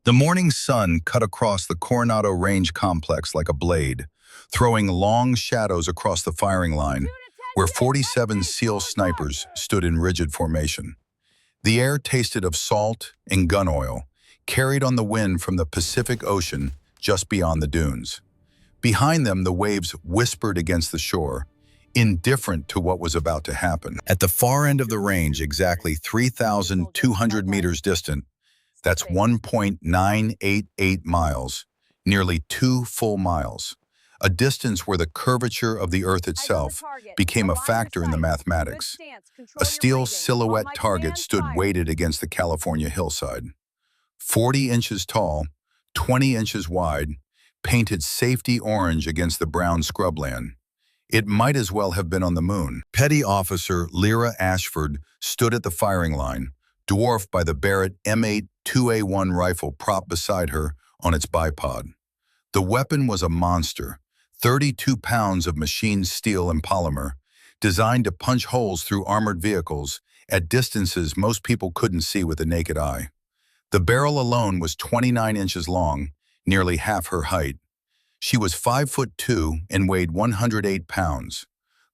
The morning sun cut across the Coronado Range complex like a blade, throwing long shadows across the firing line, where 47 SEAL snipers stood in rigid formation. The air tasted of salt and gun oil, carried on the wind from the Pacific Ocean just beyond the dunes. Behind them, the waves whispered against the shore, indifferent to what was about to happen. At the far end of the range, exactly 3,200 meters distant, that's 1.988 miles, nearly 2 full miles, a distance where the curvature of the Earth itself became a factor in the mathematics. A steel silhouette target stood weighted against the California hillside. 40 inches tall, 20 inches wide, painted safety orange against the brown scrubland. It might as well have been on the moon. Petty Officer Lyra Ashford stood at the firing line, dwarfed by the Barrett M8 2A1 rifle propped beside her on its bipod. The weapon was a monster, 32 pounds of machined steel and polymer, designed to punch holes through armored vehicles at distances most people couldn't see with the naked eye. The barrel alone was 29 inches long, nearly half her height. She was 5'2" and weighed 108 pounds.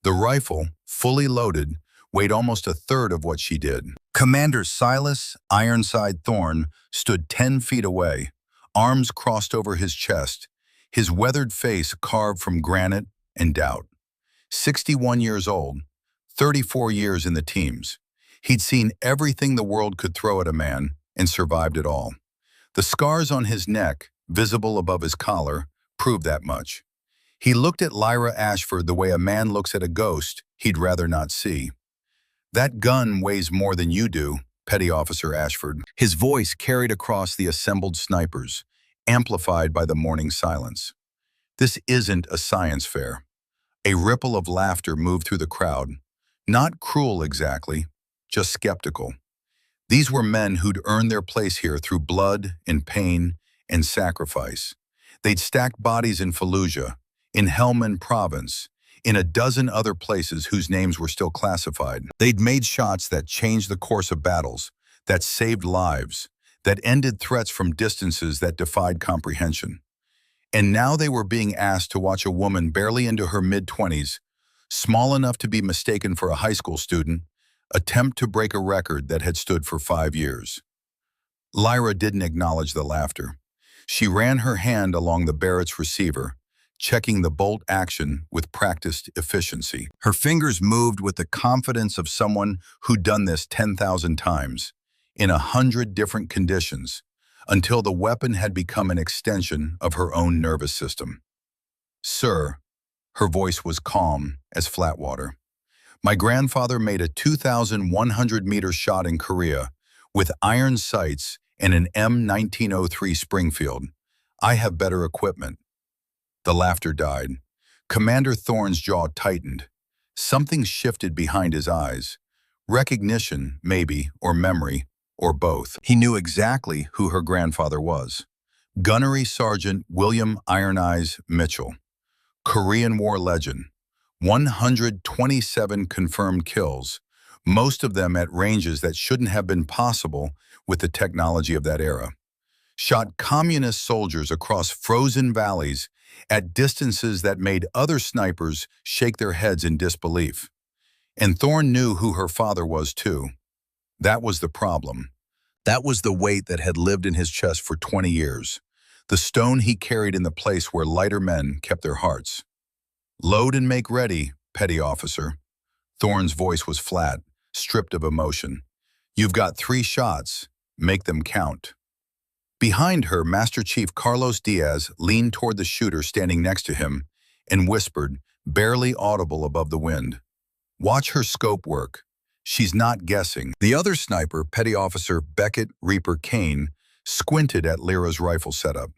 The rifle, fully loaded, weighed almost a third of what she did. Commander Silas Ironside Thorne stood 10 feet away, arms crossed over his chest, his weathered face carved from granite and doubt. 61 years old, 34 years in the teams. He'd seen everything the world could throw at a man and survived it all. The scars on his neck, visible above his collar, proved that much. He looked at Lyra Ashford the way a man looks at a ghost he'd rather not see. "That gun weighs more than you do, Petty Officer Ashford." His voice carried across the assembled snipers, amplified by the morning silence. "This isn't a science fair." A ripple of laughter moved through the crowd. Not cruel exactly, just skeptical. These were men who'd earned their place here through blood and pain and sacrifice. They'd stacked bodies in Fallujah, in Helmand Province, in a dozen other places whose names were still classified. They'd made shots that changed the course of battles, that saved lives, that ended threats from distances that defied comprehension. And now they were being asked to watch a woman barely into her mid-20s, small enough to be mistaken for a high school student, attempt to break a record that had stood for 5 years. Lyra didn't acknowledge the laughter. She ran her hand along the Barrett's receiver, checking the bolt action with practiced efficiency. Her fingers moved with the confidence of someone who'd done this 10,000 times, in 100 different conditions, until the weapon had become an extension of her own nervous system. "Sir," her voice was calm as flat water, "my grandfather made a 2,100-meter shot in Korea with iron sights and an M1903 Springfield. I have better equipment." The laughter died. Commander Thorne's jaw tightened. Something shifted behind his eyes. Recognition, maybe, or memory, or both. He knew exactly who her grandfather was. Gunnery Sergeant William Iron Eyes Mitchell. Korean War legend. 127 confirmed kills, most of them at ranges that shouldn't have been possible with the technology of that era. Shot communist soldiers across frozen valleys at distances that made other snipers shake their heads in disbelief. And Thorne knew who her father was too. That was the problem. That was the weight that had lived in his chest for 20 years. The stone he carried in the place where lighter men kept their hearts. "Load and make ready, Petty Officer." Thorne's voice was flat, stripped of emotion. "You've got 3 shots. Make them count." Behind her, Master Chief Carlos Diaz leaned toward the shooter standing next to him and whispered, barely audible above the wind, "Watch her scope work. She's not guessing." The other sniper, Petty Officer Beckett Reaper Kane, squinted at Lyra's rifle setup.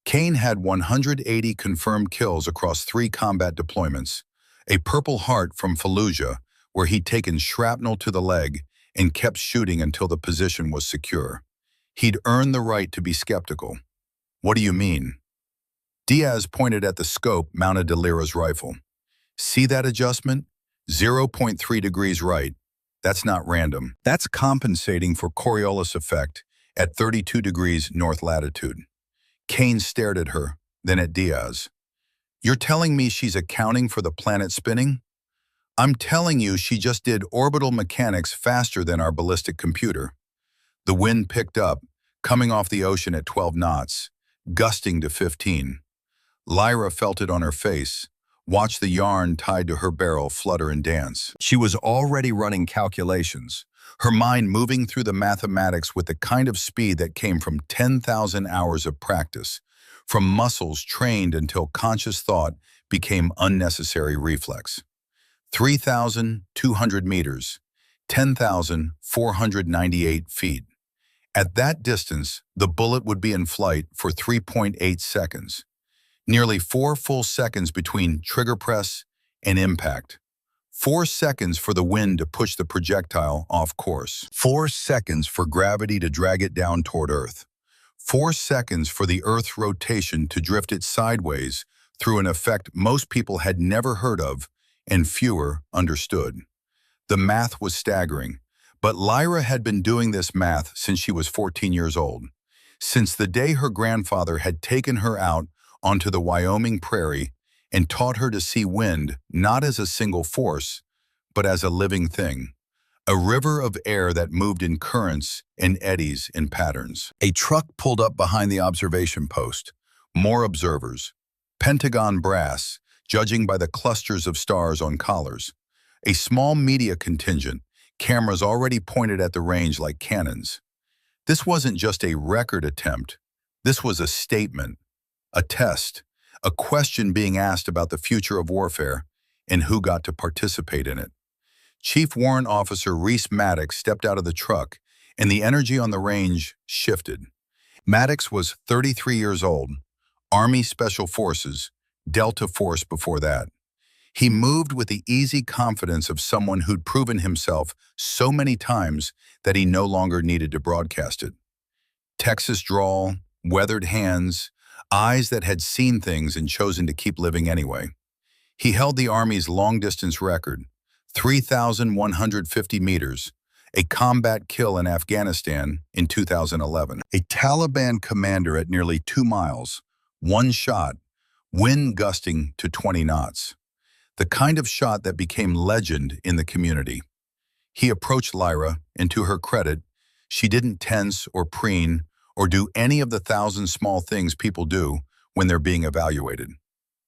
Kane had 180 confirmed kills across 3 combat deployments, a Purple Heart from Fallujah, where he'd taken shrapnel to the leg and kept shooting until the position was secure. He'd earned the right to be skeptical. "What do you mean?" Diaz pointed at the scope mounted to Lyra's rifle. "See that adjustment? 0.3 degrees right. That's not random. That's compensating for Coriolis effect at 32 degrees north latitude. Kane stared at her, then at Diaz. "You're telling me she's accounting for the planet spinning?" "I'm telling you she just did orbital mechanics faster than our ballistic computer." The wind picked up, coming off the ocean at 12 knots, gusting to 15. Lyra felt it on her face, watched the yarn tied to her barrel flutter and dance. She was already running calculations, her mind moving through the mathematics with the kind of speed that came from 10,000 hours of practice, from muscles trained until conscious thought became unnecessary reflex. 3,200 meters, 10,498 feet. At that distance, the bullet would be in flight for 3.8 seconds. Nearly 4 full seconds between trigger press and impact. 4 seconds for the wind to push the projectile off course. 4 seconds for gravity to drag it down toward Earth. 4 seconds for the Earth's rotation to drift it sideways through an effect most people had never heard of and fewer understood. The math was staggering, but Lyra had been doing this math since she was 14 years old, since the day her grandfather had taken her out onto the Wyoming prairie and taught her to see wind not as a single force, but as a living thing, a river of air that moved in currents and eddies in patterns. A truck pulled up behind the observation post. More observers. Pentagon brass, judging by the clusters of stars on collars. A small media contingent, cameras already pointed at the range like cannons. This wasn't just a record attempt. This was a statement, a test, a question being asked about the future of warfare and who got to participate in it. Chief Warrant Officer Reese Maddox stepped out of the truck, and the energy on the range shifted. Maddox was 33 years old, Army Special Forces, Delta Force before that. He moved with the easy confidence of someone who'd proven himself so many times that he no longer needed to broadcast it. Texas drawl, weathered hands, eyes that had seen things and chosen to keep living anyway. He held the Army's long-distance record, 3,150 meters, a combat kill in Afghanistan in 2011. A Taliban commander at nearly 2 miles, one shot, wind gusting to 20 knots. The kind of shot that became legend in the community. He approached Lyra, and to her credit, she didn't tense or preen or do any of the 1,000 small things people do when they're being evaluated.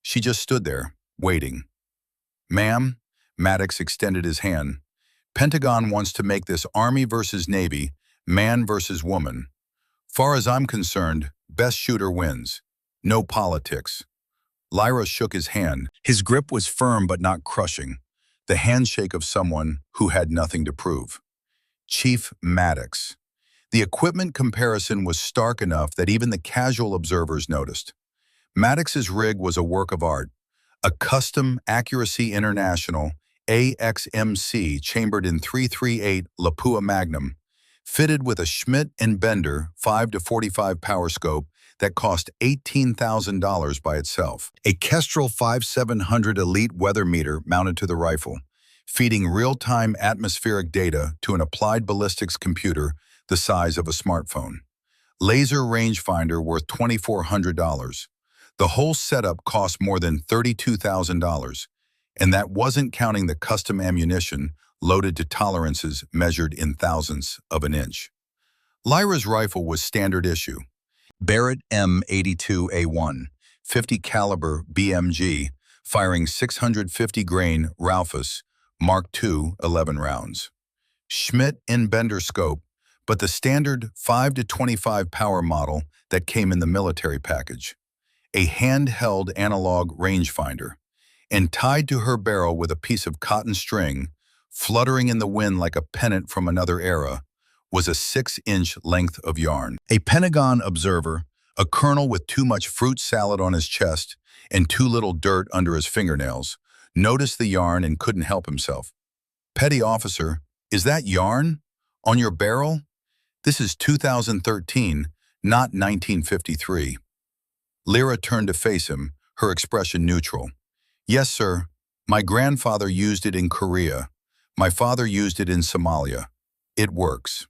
She just stood there, waiting. "Ma'am," Maddox extended his hand, "Pentagon wants to make this Army versus Navy, man versus woman. Far as I'm concerned, best shooter wins. No politics." Lyra shook his hand. His grip was firm but not crushing, the handshake of someone who had nothing to prove. Chief Maddox. The equipment comparison was stark enough that even the casual observers noticed. Maddox's rig was a work of art, a custom Accuracy International AXMC chambered in 338 Lapua Magnum, fitted with a Schmidt and Bender 5 to 45 power scope that cost $18,000 by itself. A Kestrel 5700 Elite weather meter mounted to the rifle, feeding real-time atmospheric data to an applied ballistics computer the size of a smartphone. Laser rangefinder worth $2,400. The whole setup cost more than $32,000, and that wasn't counting the custom ammunition loaded to tolerances measured in thousandths of an inch. Lyra's rifle was standard issue. Barrett M82A1, 50 caliber BMG, firing 650 grain Raufoss Mark II 11 rounds. Schmidt and Bender scope, but the standard 5 to 25 power model that came in the military package. A handheld analog rangefinder, and tied to her barrel with a piece of cotton string, fluttering in the wind like a pennant from another era, was a 6-inch length of yarn. A Pentagon observer, a colonel with too much fruit salad on his chest and too little dirt under his fingernails, noticed the yarn and couldn't help himself. "Petty officer, is that yarn? On your barrel? This is 2013, not 1953. Lyra turned to face him, her expression neutral. "Yes, sir. My grandfather used it in Korea. My father used it in Somalia. It works."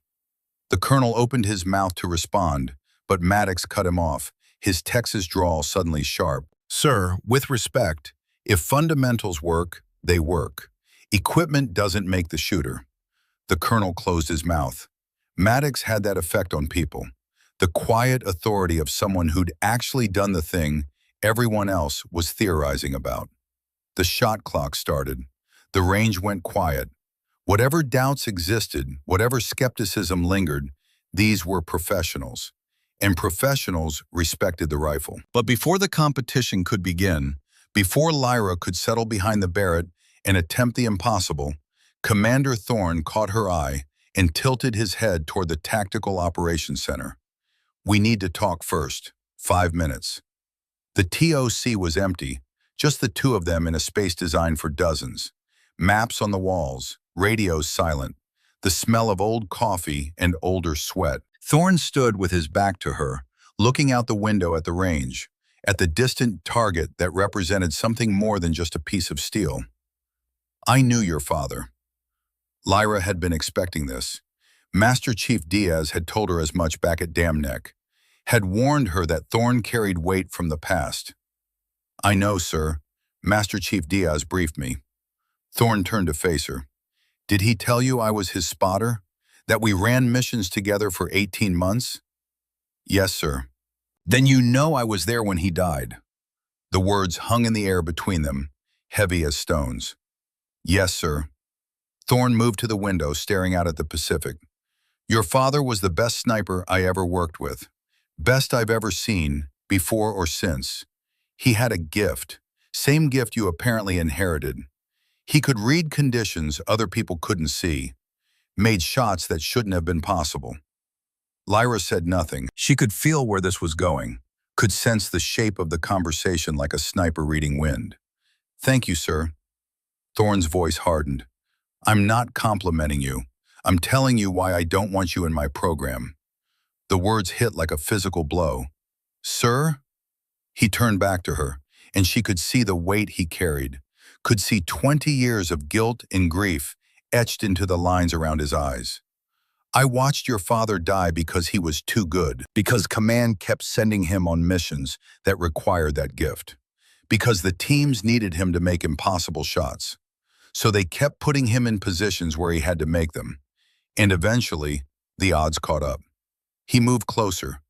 The colonel opened his mouth to respond, but Maddox cut him off, his Texas drawl suddenly sharp. Sir, with respect, if fundamentals work, they work. Equipment doesn't make the shooter. The colonel closed his mouth. Maddox had that effect on people. The quiet authority of someone who'd actually done the thing everyone else was theorizing about. The shot clock started. The range went quiet. Whatever doubts existed, whatever skepticism lingered, these were professionals. And professionals respected the rifle. But before the competition could begin, before Lyra could settle behind the Barrett and attempt the impossible, Commander Thorne caught her eye and tilted his head toward the Tactical Operations Center. We need to talk first. 5 minutes. The TOC was empty, just the two of them in a space designed for dozens. Maps on the walls, radios silent, the smell of old coffee and older sweat. Thorne stood with his back to her, looking out the window at the range, at the distant target that represented something more than just a piece of steel. I knew your father. Lyra had been expecting this. Master Chief Diaz had told her as much back at Dam Neck, had warned her that Thorne carried weight from the past. I know, sir. Master Chief Diaz briefed me. Thorne turned to face her. Did he tell you I was his spotter? That we ran missions together for 18 months? Yes, sir. Then you know I was there when he died. The words hung in the air between them, heavy as stones. Yes, sir. Thorne moved to the window, staring out at the Pacific. Your father was the best sniper I ever worked with. Best I've ever seen, before or since. He had a gift, same gift you apparently inherited. He could read conditions other people couldn't see, made shots that shouldn't have been possible. Lyra said nothing. She could feel where this was going, could sense the shape of the conversation like a sniper reading wind. Thank you, sir. Thorne's voice hardened. I'm not complimenting you. I'm telling you why I don't want you in my program. The words hit like a physical blow. Sir? He turned back to her, and she could see the weight he carried, could see 20 years of guilt and grief etched into the lines around his eyes. I watched your father die because he was too good, because command kept sending him on missions that required that gift, because the teams needed him to make impossible shots. So they kept putting him in positions where he had to make them. And eventually, the odds caught up. He moved closer.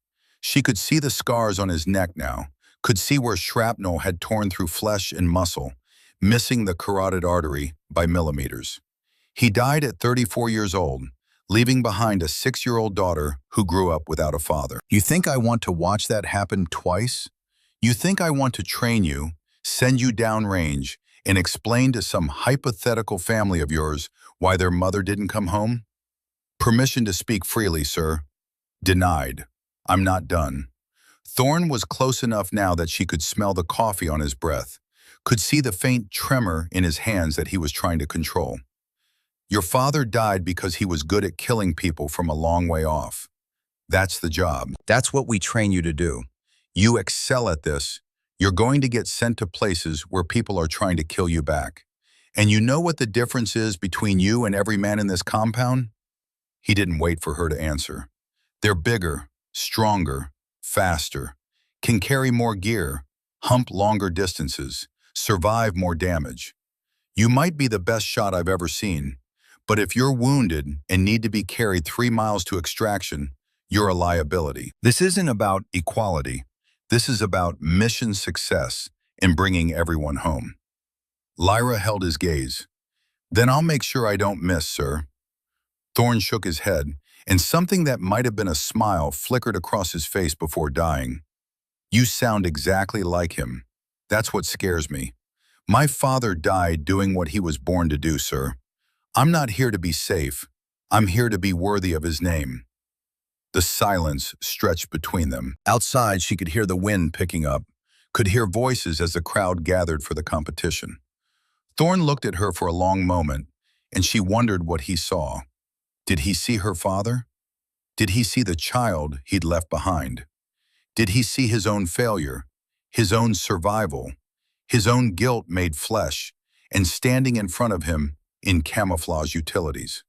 She could see the scars on his neck now, could see where shrapnel had torn through flesh and muscle, missing the carotid artery by millimeters. He died at 34 years old, leaving behind a 6-year-old daughter who grew up without a father. You think I want to watch that happen twice? You think I want to train you, send you downrange, and explain to some hypothetical family of yours why their mother didn't come home? Permission to speak freely, sir. Denied. I'm not done. Thorne was close enough now that she could smell the coffee on his breath, could see the faint tremor in his hands that he was trying to control. Your father died because he was good at killing people from a long way off. That's the job. That's what we train you to do. You excel at this. You're going to get sent to places where people are trying to kill you back. And you know what the difference is between you and every man in this compound? He didn't wait for her to answer. They're bigger, stronger, faster, can carry more gear, hump longer distances, survive more damage. You might be the best shot I've ever seen, but if you're wounded and need to be carried 3 miles to extraction, you're a liability. This isn't about equality. This is about mission success and bringing everyone home. Lyra held his gaze. Then I'll make sure I don't miss, sir. Thorne shook his head, and something that might have been a smile flickered across his face before dying. You sound exactly like him. That's what scares me. My father died doing what he was born to do, sir. I'm not here to be safe. I'm here to be worthy of his name. The silence stretched between them. Outside, she could hear the wind picking up, could hear voices as the crowd gathered for the competition. Thorne looked at her for a long moment, and she wondered what he saw. Did he see her father? Did he see the child he'd left behind? Did he see his own failure, his own survival, his own guilt made flesh, and standing in front of him in camouflage utilities?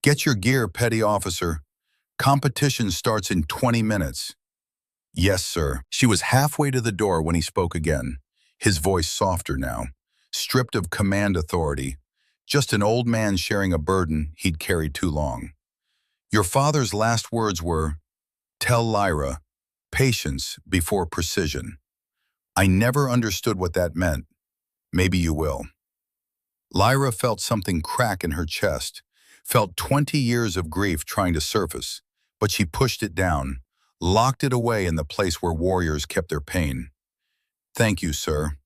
Get your gear, petty officer. Competition starts in 20 minutes. Yes, sir. She was halfway to the door when he spoke again, his voice softer now, stripped of command authority, just an old man sharing a burden he'd carried too long. Your father's last words were, "Tell Lyra, patience before precision." I never understood what that meant. Maybe you will. Lyra felt something crack in her chest, felt 20 years of grief trying to surface, but she pushed it down, locked it away in the place where warriors kept their pain. Thank you, sir.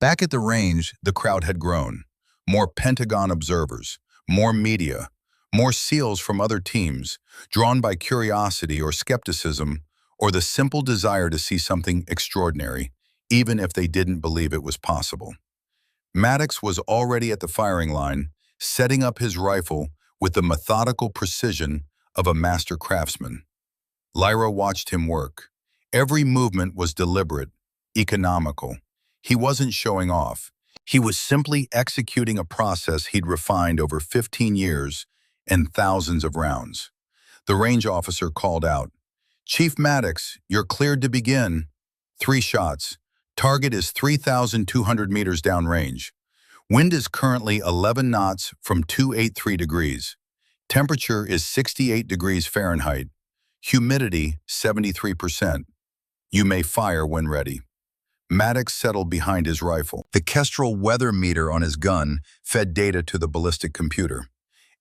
Back at the range, the crowd had grown. More Pentagon observers, more media, more SEALs from other teams, drawn by curiosity or skepticism, or the simple desire to see something extraordinary, even if they didn't believe it was possible. Maddox was already at the firing line, setting up his rifle with the methodical precision of a master craftsman. Lyra watched him work. Every movement was deliberate, economical. He wasn't showing off. He was simply executing a process he'd refined over 15 years and thousands of rounds. The range officer called out, "Chief Maddox, you're cleared to begin." 3 shots. Target is 3,200 meters downrange. Wind is currently 11 knots from 283 degrees. Temperature is 68 degrees Fahrenheit. Humidity 73%. You may fire when ready. Maddox settled behind his rifle. The Kestrel weather meter on his gun fed data to the ballistic computer.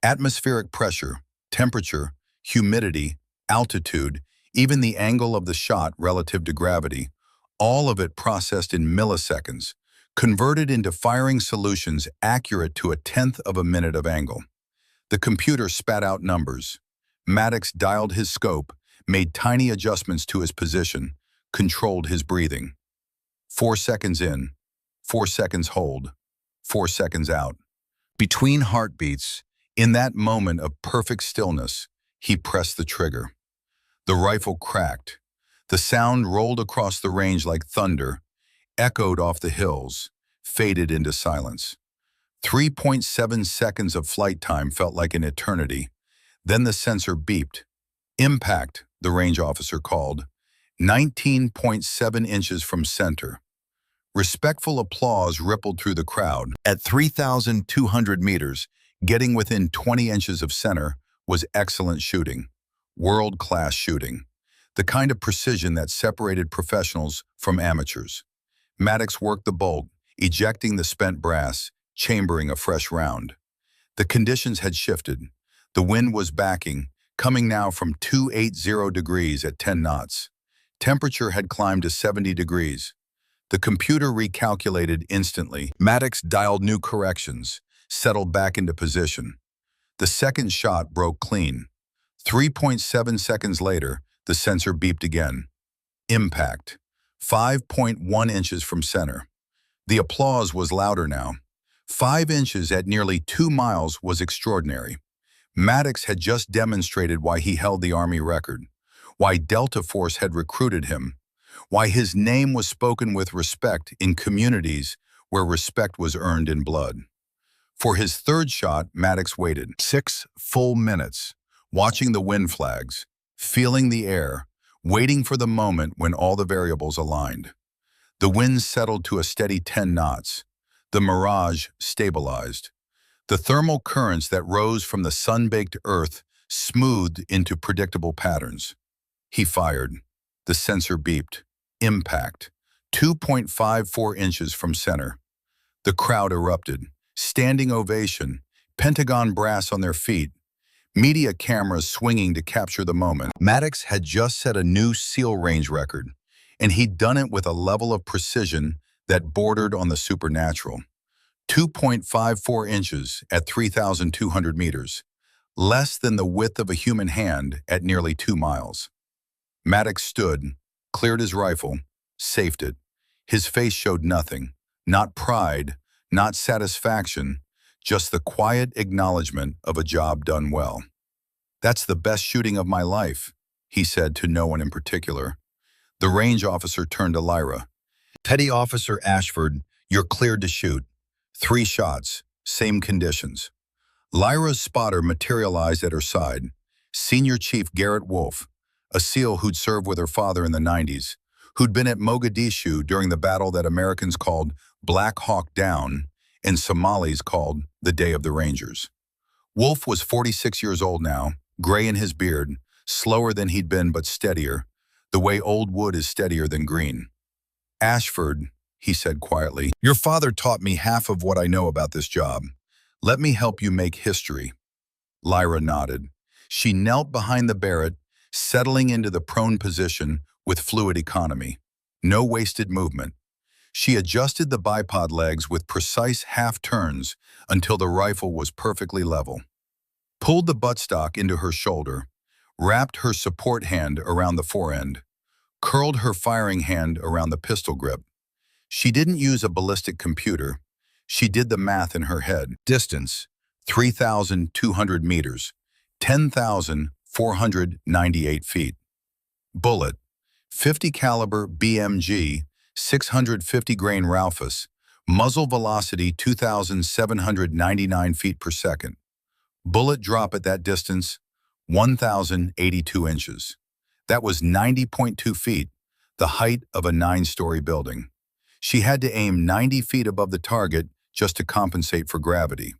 Atmospheric pressure, temperature, humidity, altitude, even the angle of the shot relative to gravity, all of it processed in milliseconds, converted into firing solutions accurate to a tenth of a minute of angle. The computer spat out numbers. Maddox dialed his scope, made tiny adjustments to his position, controlled his breathing. 4 seconds in, 4 seconds hold, 4 seconds out. Between heartbeats, in that moment of perfect stillness, he pressed the trigger. The rifle cracked. The sound rolled across the range like thunder, echoed off the hills, faded into silence. 3.7 seconds of flight time felt like an eternity. Then the sensor beeped. Impact, the range officer called. 19.7 inches from center. Respectful applause rippled through the crowd. At 3,200 meters, getting within 20 inches of center was excellent shooting. World-class shooting. The kind of precision that separated professionals from amateurs. Maddox worked the bolt, ejecting the spent brass, chambering a fresh round. The conditions had shifted. The wind was backing, coming now from 280 degrees at 10 knots. Temperature had climbed to 70 degrees. The computer recalculated instantly. Maddox dialed new corrections, settled back into position. The second shot broke clean. 3.7 seconds later, the sensor beeped again. Impact. 5.1 inches from center. The applause was louder now. 5 inches at nearly 2 miles was extraordinary. Maddox had just demonstrated why he held the Army record, why Delta Force had recruited him, why his name was spoken with respect in communities where respect was earned in blood. For his third shot, Maddox waited 6 full minutes, watching the wind flags, feeling the air, waiting for the moment when all the variables aligned. The wind settled to a steady 10 knots. The mirage stabilized. The thermal currents that rose from the sun-baked earth smoothed into predictable patterns. He fired. The sensor beeped. Impact. 2.54 inches from center. The crowd erupted. Standing ovation. Pentagon brass on their feet. Media cameras swinging to capture the moment. Maddox had just set a new SEAL range record, and he'd done it with a level of precision that bordered on the supernatural. 2.54 inches at 3,200 meters, less than the width of a human hand at nearly 2 miles. Maddox stood, cleared his rifle, safed it. His face showed nothing, not pride, not satisfaction, just the quiet acknowledgement of a job done well. "That's the best shooting of my life," he said to no one in particular. The range officer turned to Lyra. "Petty Officer Ashford, you're cleared to shoot. 3 shots, same conditions." Lyra's spotter materialized at her side. Senior Chief Garrett Wolfe, a SEAL who'd served with her father in the 90s, who'd been at Mogadishu during the battle that Americans called Black Hawk Down and Somalis called the Day of the Rangers. Wolfe was 46 years old now, gray in his beard, slower than he'd been but steadier, the way old wood is steadier than green. "Ashford," he said quietly, "your father taught me half of what I know about this job. Let me help you make history." Lyra nodded. She knelt behind the Barrett, settling into the prone position with fluid economy. No wasted movement. She adjusted the bipod legs with precise half-turns until the rifle was perfectly level. Pulled the buttstock into her shoulder, wrapped her support hand around the forend, curled her firing hand around the pistol grip. She didn't use a ballistic computer. She did the math in her head. Distance, 3,200 meters, 10,498 feet. Bullet, 50 caliber BMG, 650 grain Raufoss, muzzle velocity 2,799 feet per second. Bullet drop at that distance, 1,082 inches. That was 90.2 feet, the height of a 9-story building. She had to aim 90 feet above the target just to compensate for gravity.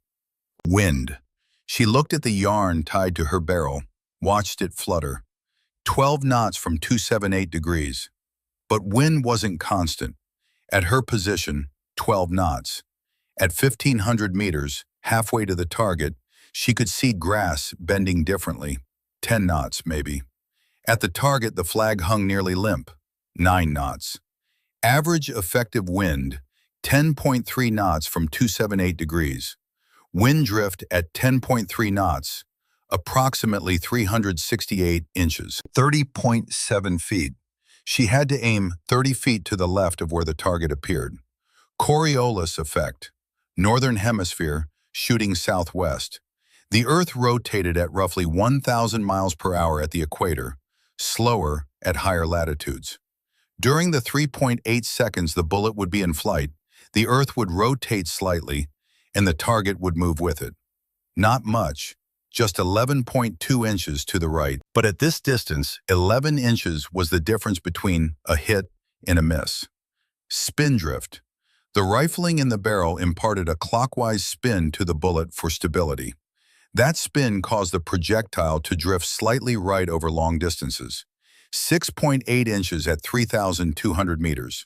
Wind. She looked at the yarn tied to her barrel, watched it flutter. 12 knots from 278 degrees. But wind wasn't constant. At her position, 12 knots. At 1,500 meters, halfway to the target, she could see grass bending differently. 10 knots, maybe. At the target, the flag hung nearly limp. 9 knots. Average effective wind, 10.3 knots from 278 degrees. Wind drift at 10.3 knots, approximately 368 inches, 30.7 feet. She had to aim 30 feet to the left of where the target appeared. Coriolis effect, northern hemisphere, shooting southwest. The Earth rotated at roughly 1,000 miles per hour at the equator, slower at higher latitudes. During the 3.8 seconds the bullet would be in flight, the Earth would rotate slightly, and the target would move with it. Not much, just 11.2 inches to the right. But at this distance, 11 inches was the difference between a hit and a miss. Spin drift. The rifling in the barrel imparted a clockwise spin to the bullet for stability. That spin caused the projectile to drift slightly right over long distances. 6.8 inches at 3,200 meters.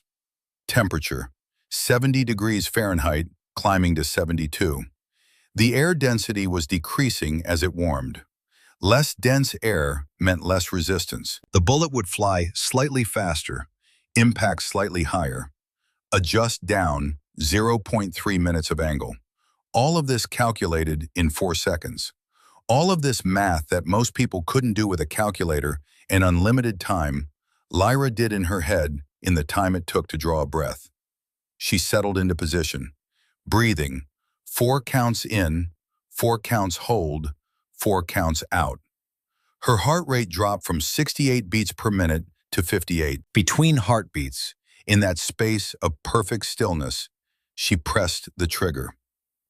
Temperature, 70 degrees Fahrenheit, climbing to 72. The air density was decreasing as it warmed. Less dense air meant less resistance. The bullet would fly slightly faster, impact slightly higher. Adjust down 0.3 minutes of angle. All of this calculated in 4 seconds. All of this math that most people couldn't do with a calculator and unlimited time, Lyra did in her head in the time it took to draw a breath. She settled into position, breathing, 4 counts in, 4 counts hold, 4 counts out. Her heart rate dropped from 68 beats per minute to 58. Between heartbeats, in that space of perfect stillness, she pressed the trigger.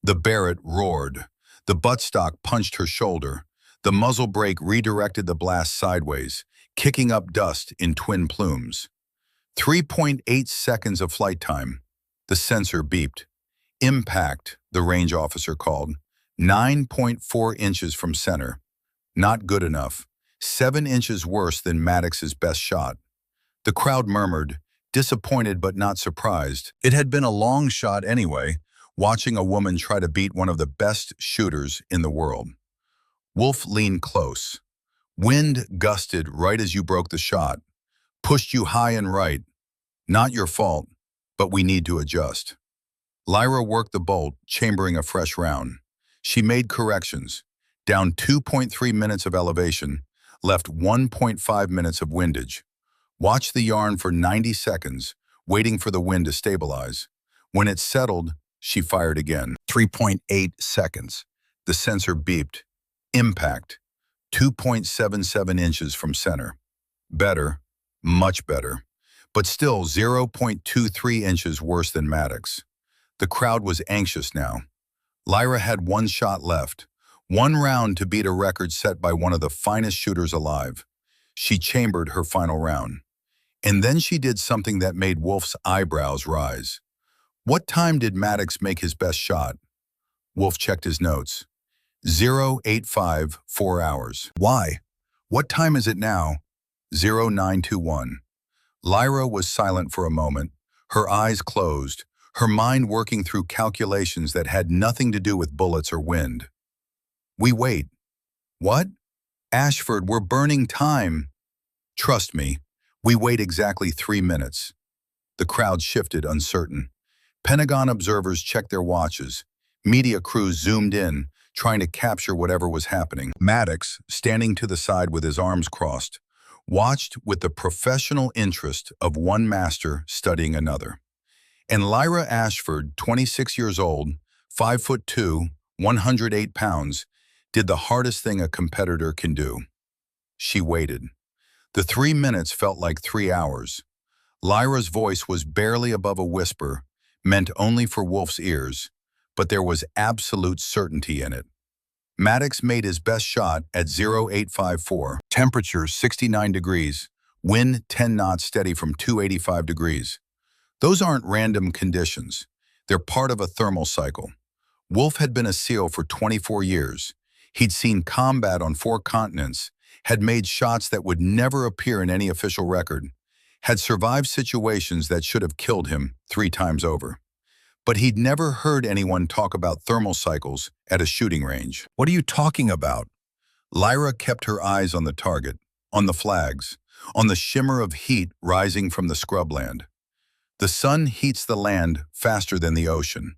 The Barrett roared. The buttstock punched her shoulder. The muzzle brake redirected the blast sideways, kicking up dust in twin plumes. 3.8 seconds of flight time. The sensor beeped. Impact, the range officer called. 9.4 inches from center. Not good enough. 7 inches worse than Maddox's best shot. The crowd murmured, disappointed but not surprised. It had been a long shot anyway, watching a woman try to beat one of the best shooters in the world. Wolfe leaned close. Wind gusted right as you broke the shot. Pushed you high and right. Not your fault, but we need to adjust. Lyra worked the bolt, chambering a fresh round. She made corrections. Down 2.3 minutes of elevation, left 1.5 minutes of windage. Watched the yarn for 90 seconds, waiting for the wind to stabilize. When it settled, she fired again. 3.8 seconds. The sensor beeped. Impact. 2.77 inches from center. Better, much better. But still 0.23 inches worse than Maddox. The crowd was anxious now. Lyra had 1 shot left. One round to beat a record set by one of the finest shooters alive. She chambered her final round. And then she did something that made Wolf's eyebrows rise. What time did Maddox make his best shot? Wolf checked his notes. 0:85, 4 hours. Why? What time is it now? 0921. Lyra was silent for a moment, her eyes closed, her mind working through calculations that had nothing to do with bullets or wind. We wait. What? Ashford, we're burning time. Trust me, we wait exactly 3 minutes. The crowd shifted, uncertain. Pentagon observers checked their watches. Media crews zoomed in, trying to capture whatever was happening. Maddox, standing to the side with his arms crossed, watched with the professional interest of one master studying another. And Lyra Ashford, 26 years old, 5'2", 108 pounds, did the hardest thing a competitor can do. She waited. The 3 minutes felt like 3 hours. Lyra's voice was barely above a whisper, meant only for Wolf's ears, but there was absolute certainty in it. Maddox made his best shot at 0:854. Temperature 69 degrees, wind 10 knots steady from 285 degrees. Those aren't random conditions. They're part of a thermal cycle. Wolf had been a SEAL for 24 years. He'd seen combat on 4 continents, had made shots that would never appear in any official record, had survived situations that should have killed him 3 times over. But he'd never heard anyone talk about thermal cycles at a shooting range. What are you talking about? Lyra kept her eyes on the target, on the flags, on the shimmer of heat rising from the scrubland. The sun heats the land faster than the ocean.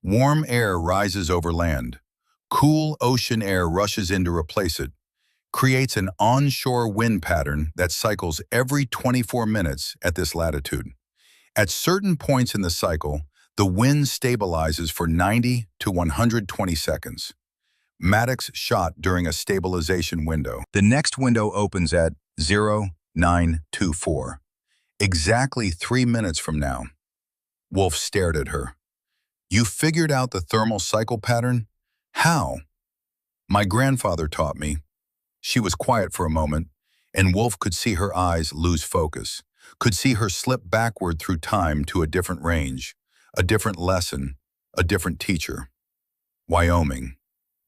Warm air rises over land. Cool ocean air rushes in to replace it, creates an onshore wind pattern that cycles every 24 minutes at this latitude. At certain points in the cycle, the wind stabilizes for 90 to 120 seconds. Maddox shot during a stabilization window. The next window opens at 0924. Exactly 3 minutes from now. Wolf stared at her. You figured out the thermal cycle pattern? How? My grandfather taught me. She was quiet for a moment, and Wolf could see her eyes lose focus, could see her slip backward through time to a different range, a different lesson, a different teacher. Wyoming,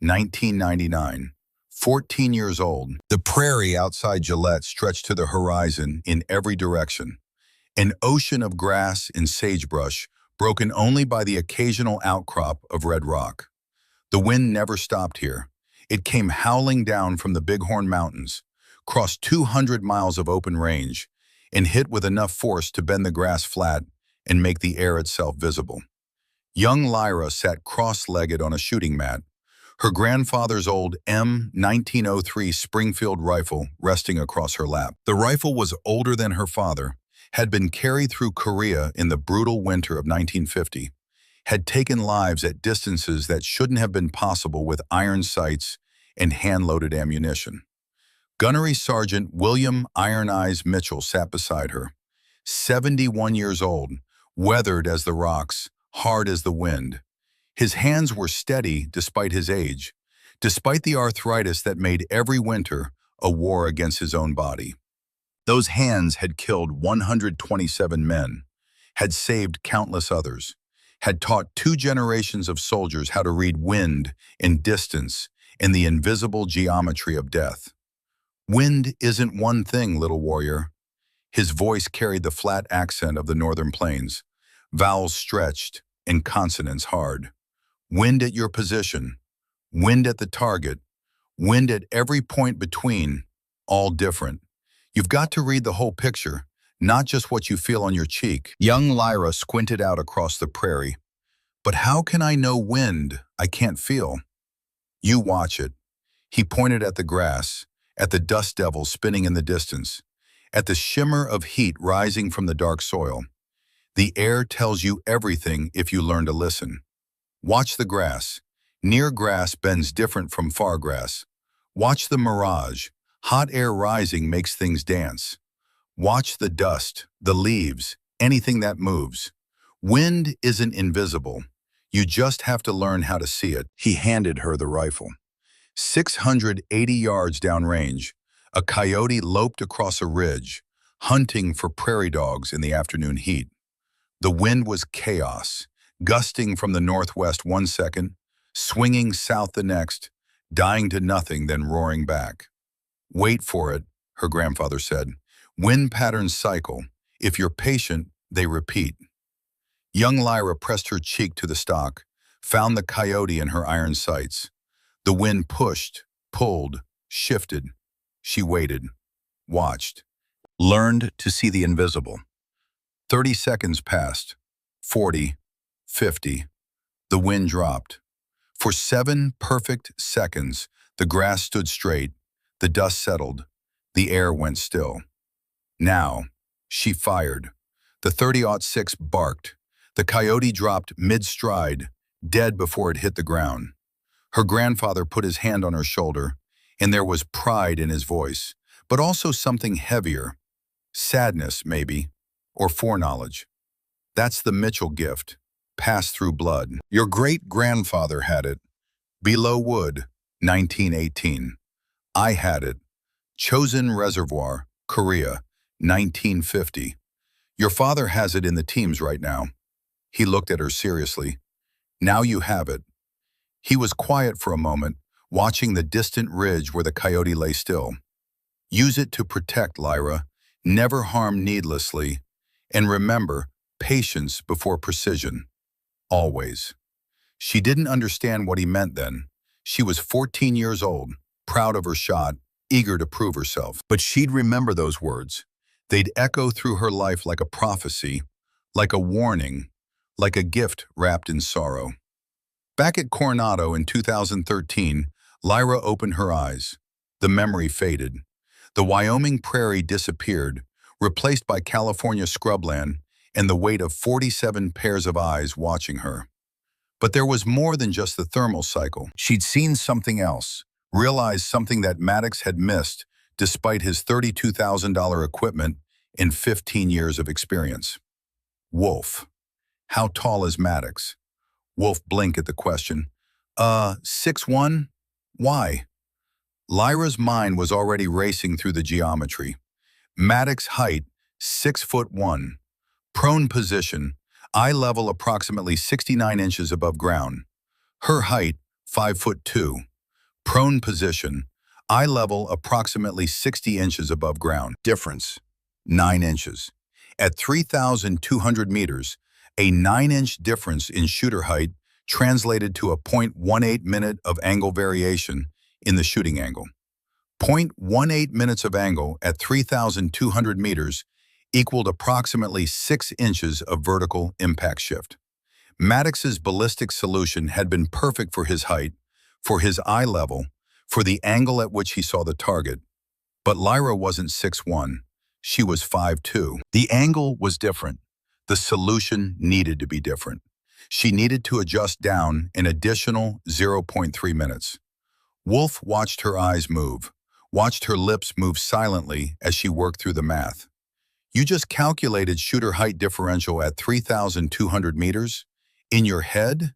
1999. 14 years old, the prairie outside Gillette stretched to the horizon in every direction. An ocean of grass and sagebrush, broken only by the occasional outcrop of red rock. The wind never stopped here. It came howling down from the Bighorn Mountains, crossed 200 miles of open range, and hit with enough force to bend the grass flat and make the air itself visible. Young Lyra sat cross-legged on a shooting mat, her grandfather's old M1903 Springfield rifle resting across her lap. The rifle was older than her father, had been carried through Korea in the brutal winter of 1950, had taken lives at distances that shouldn't have been possible with iron sights and hand-loaded ammunition. Gunnery Sergeant William Iron Eyes Mitchell sat beside her, 71 years old, weathered as the rocks, hard as the wind. His hands were steady despite his age, despite the arthritis that made every winter a war against his own body. Those hands had killed 127 men, had saved countless others, had taught 2 generations of soldiers how to read wind and distance and the invisible geometry of death. Wind isn't one thing, little warrior. His voice carried the flat accent of the northern plains, vowels stretched and consonants hard. Wind at your position, wind at the target, wind at every point between, all different. You've got to read the whole picture, not just what you feel on your cheek. Young Lyra squinted out across the prairie. But how can I know wind I can't feel? You watch it. He pointed at the grass, at the dust devils spinning in the distance, at the shimmer of heat rising from the dark soil. The air tells you everything if you learn to listen. Watch the grass. Near grass bends different from far grass. Watch the mirage. Hot air rising makes things dance. Watch the dust, the leaves, anything that moves. Wind isn't invisible. You just have to learn how to see it. He handed her the rifle. 680 yards downrange, a coyote loped across a ridge, hunting for prairie dogs in the afternoon heat. The wind was chaos, gusting from the northwest 1 second, swinging south the next, dying to nothing, then roaring back. Wait for it, her grandfather said. Wind patterns cycle. If you're patient, they repeat. Young Lyra pressed her cheek to the stock, found the coyote in her iron sights. The wind pushed, pulled, shifted. She waited, watched, learned to see the invisible. 30 seconds passed, 40, 50. The wind dropped. For 7 perfect seconds, the grass stood straight, the dust settled, the air went still. Now, she fired. The 30-06 barked. The coyote dropped mid-stride, dead before it hit the ground. Her grandfather put his hand on her shoulder, and there was pride in his voice, but also something heavier. Sadness, maybe, or foreknowledge. That's the Mitchell gift, passed through blood. Your great-grandfather had it. Below Wood, 1918. I had it. Chosin Reservoir, Korea, 1950. Your father has it in the teams right now. He looked at her seriously. Now you have it. He was quiet for a moment, watching the distant ridge where the coyote lay still. Use it to protect, Lyra. Never harm needlessly. And remember, patience before precision. Always. She didn't understand what he meant then. She was 14 years old, proud of her shot, eager to prove herself. But she'd remember those words. They'd echo through her life like a prophecy, like a warning, like a gift wrapped in sorrow. Back at Coronado in 2013, Lyra opened her eyes. The memory faded. The Wyoming prairie disappeared, replaced by California scrubland and the weight of 47 pairs of eyes watching her. But there was more than just the thermal cycle. She'd seen something else, realized something that Maddox had missed despite his $32,000 equipment and 15 years of experience. Wolf. How tall is Maddox? Wolf blinked at the question. 6'1"? Why? Lyra's mind was already racing through the geometry. Maddox's height, 6'1". Prone position, eye level approximately 69 inches above ground. Her height, 5'2". Prone position, eye level approximately 60 inches above ground. Difference, 9 inches. At 3,200 meters, a 9-inch difference in shooter height translated to a 0.18 minute of angle variation in the shooting angle. 0.18 minutes of angle at 3,200 meters equaled approximately 6 inches of vertical impact shift. Maddox's ballistic solution had been perfect for his height, for his eye level, for the angle at which he saw the target. But Lyra wasn't 6'1". She was 5'2". The angle was different. The solution needed to be different. She needed to adjust down an additional 0.3 minutes. Wolf watched her eyes move, watched her lips move silently as she worked through the math. You just calculated shooter height differential at 3,200 meters? In your head?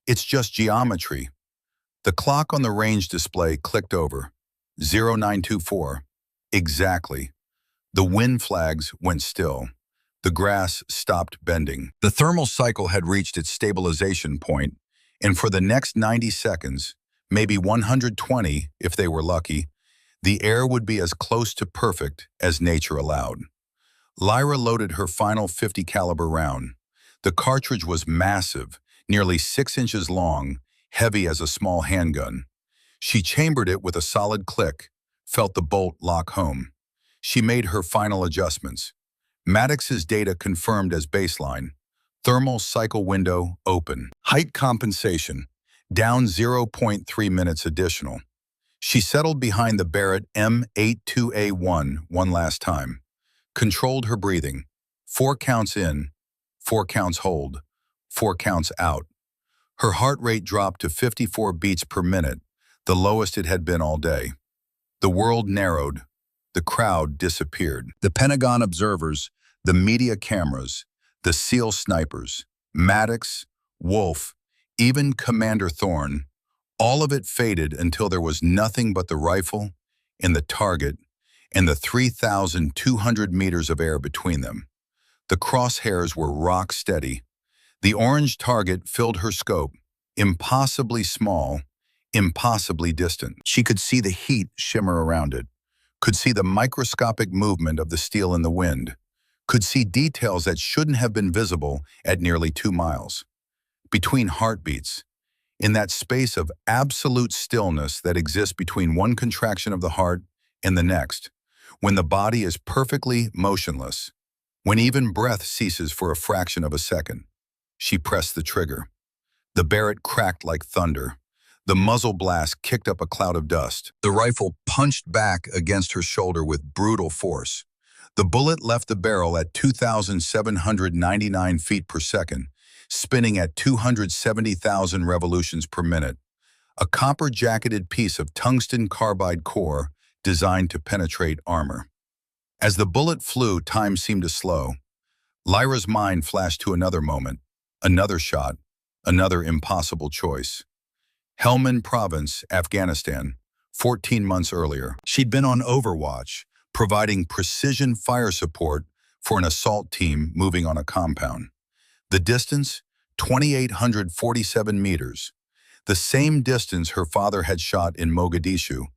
It's just geometry. The clock on the range display clicked over. 0924. Exactly. The wind flags went still. The grass stopped bending. The thermal cycle had reached its stabilization point, and for the next 90 seconds, maybe 120 if they were lucky, the air would be as close to perfect as nature allowed. Lyra loaded her final .50 caliber round. The cartridge was massive, nearly 6 inches long, heavy as a small handgun. She chambered it with a solid click, felt the bolt lock home. She made her final adjustments. Maddox's data confirmed as baseline. Thermal cycle window open. Height compensation, down 0.3 minutes additional. She settled behind the Barrett M82A1 one last time. Controlled her breathing. 4 counts in, 4 counts hold, 4 counts out. Her heart rate dropped to 54 beats per minute, the lowest it had been all day. The world narrowed. The crowd disappeared. The Pentagon observers, the media cameras, the SEAL snipers, Maddox, Wolf, even Commander Thorne, All of it faded until there was nothing but the rifle and the target and the 3,200 meters of air between them. The crosshairs were rock steady. The orange target filled her scope, impossibly small, impossibly distant. She could see the heat shimmer around it, could see the microscopic movement of the steel in the wind, could see details that shouldn't have been visible at nearly 2 miles. Between heartbeats, in that space of absolute stillness that exists between one contraction of the heart and the next, when the body is perfectly motionless, when even breath ceases for a fraction of a second, she pressed the trigger. The Barrett cracked like thunder. The muzzle blast kicked up a cloud of dust. The rifle punched back against her shoulder with brutal force. The bullet left the barrel at 2,799 feet per second, spinning at 270,000 revolutions per minute. A copper-jacketed piece of tungsten carbide core designed to penetrate armor. As the bullet flew, time seemed to slow. Lyra's mind flashed to another moment, another shot, another impossible choice. Helmand Province, Afghanistan, 14 months earlier. She'd been on overwatch, providing precision fire support for an assault team moving on a compound. The distance, 2,847 meters, the same distance her father had shot in Mogadishu,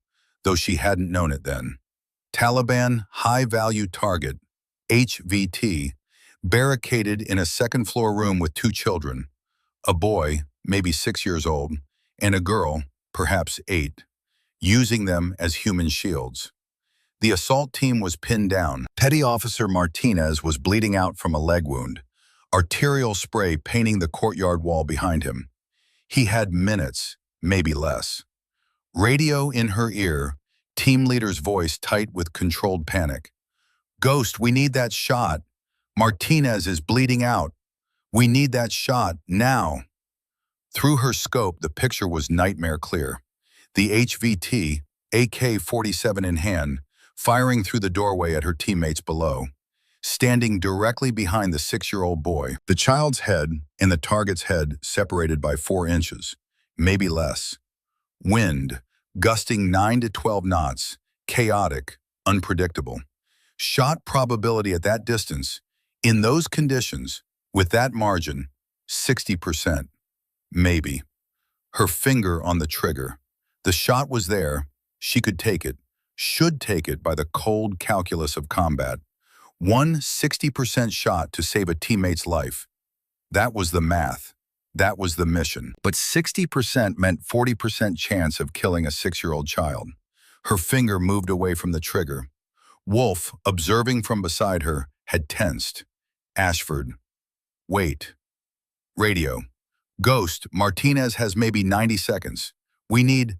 though she hadn't known it then. Taliban high-value target, HVT, barricaded in a second-floor room with 2 children, a boy, maybe 6 years old, and a girl, perhaps 8, using them as human shields. The assault team was pinned down. Petty Officer Martinez was bleeding out from a leg wound, arterial spray painting the courtyard wall behind him. He had minutes, maybe less. Radio in her ear, team leader's voice tight with controlled panic. "Ghost, we need that shot. Martinez is bleeding out. We need that shot, now." Through her scope, the picture was nightmare clear. The HVT, AK-47 in hand, firing through the doorway at her teammates below, standing directly behind the 6-year-old boy. The child's head and the target's head separated by 4 inches, maybe less. Wind, gusting 9 to 12 knots, chaotic, unpredictable. Shot probability at that distance, in those conditions, with that margin, 60%. Maybe. Her finger on the trigger. The shot was there. She could take it, should take it by the cold calculus of combat. One 60% shot to save a teammate's life. That was the math. That was the mission. But 60% meant 40% chance of killing a 6-year-old child. Her finger moved away from the trigger. Wolf, observing from beside her, had tensed. Ashford. Wait. Radio. "Ghost, Martinez has maybe 90 seconds. We need..."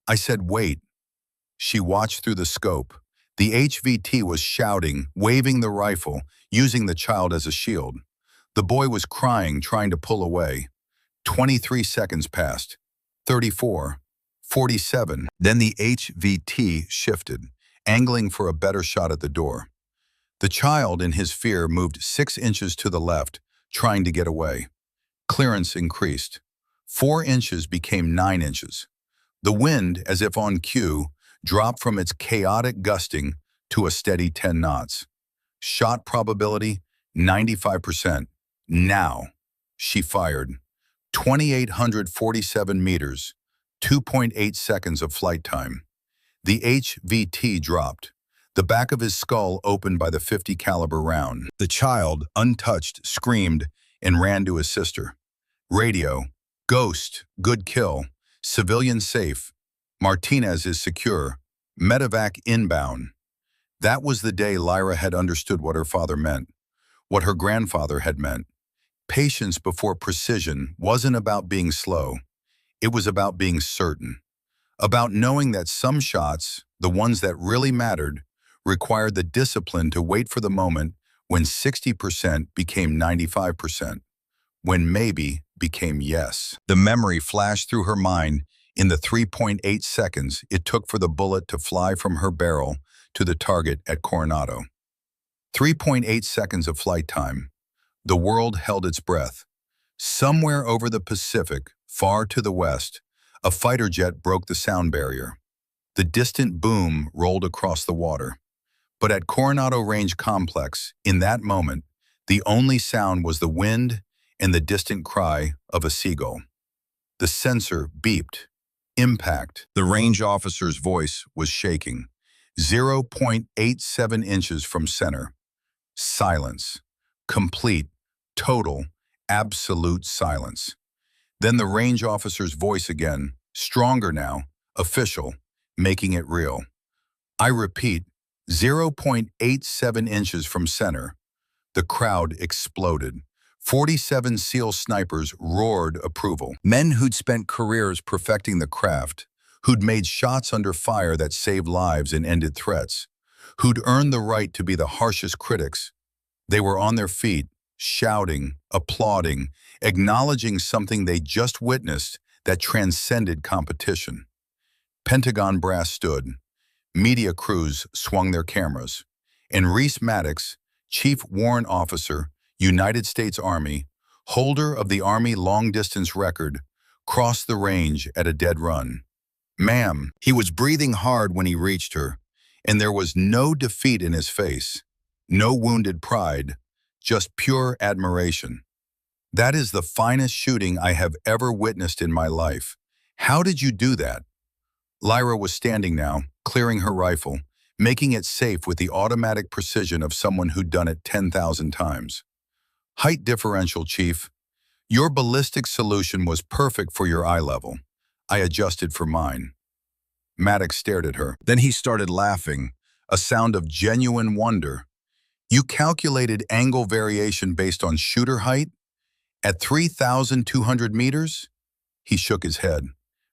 I said, "Wait." She watched through the scope. The HVT was shouting, waving the rifle, using the child as a shield. The boy was crying, trying to pull away. 23 seconds passed. 34. 47. Then the HVT shifted, angling for a better shot at the door. The child, in his fear, moved 6 inches to the left, trying to get away. Clearance increased. 4 inches became 9 inches. The wind, as if on cue, dropped from its chaotic gusting to a steady 10 knots. Shot probability, 95%. Now, she fired. 2,847 meters, 2.8 seconds of flight time. The HVT dropped. The back of his skull opened by the .50 caliber round. The child, untouched, screamed and ran to his sister. Radio. "Ghost, good kill. Civilian safe. Martinez is secure. Medevac inbound." That was the day Lyra had understood what her father meant, what her grandfather had meant. Patience before precision wasn't about being slow. It was about being certain. About knowing that some shots, the ones that really mattered, required the discipline to wait for the moment when 60% became 95%, when maybe became yes. The memory flashed through her mind in the 3.8 seconds it took for the bullet to fly from her barrel to the target at Coronado. 3.8 seconds of flight time. The world held its breath. Somewhere over the Pacific, far to the west, A fighter jet broke the sound barrier. The distant boom rolled across the water. But at Coronado Range Complex, in that moment, the only sound was the wind and the distant cry of a seagull. The sensor beeped. Impact. The range officer's voice was shaking. 0.87 inches from center. Silence. Complete, total, absolute silence. Then the range officer's voice again, stronger now, official, making it real. I repeat, 0.87 inches from center. The crowd exploded. 47 SEAL snipers roared approval. Men who'd spent careers perfecting the craft, who'd made shots under fire that saved lives and ended threats, who'd earned the right to be the harshest critics. They were on their feet, shouting, applauding, acknowledging something they just witnessed that transcended competition. Pentagon brass stood. Media crews swung their cameras. And Reese Maddox, Chief Warrant Officer, United States Army, holder of the Army long-distance record, crossed the range at a dead run. Ma'am, he was breathing hard when he reached her, and there was no defeat in his face, no wounded pride, just pure admiration. That is the finest shooting I have ever witnessed in my life. How did you do that? Lyra was standing now, clearing her rifle, making it safe with the automatic precision of someone who'd done it 10,000 times. Height differential, Chief. Your ballistic solution was perfect for your eye level. I adjusted for mine. Maddox stared at her. Then he started laughing, a sound of genuine wonder. You calculated angle variation based on shooter height? At 3,200 meters? He shook his head.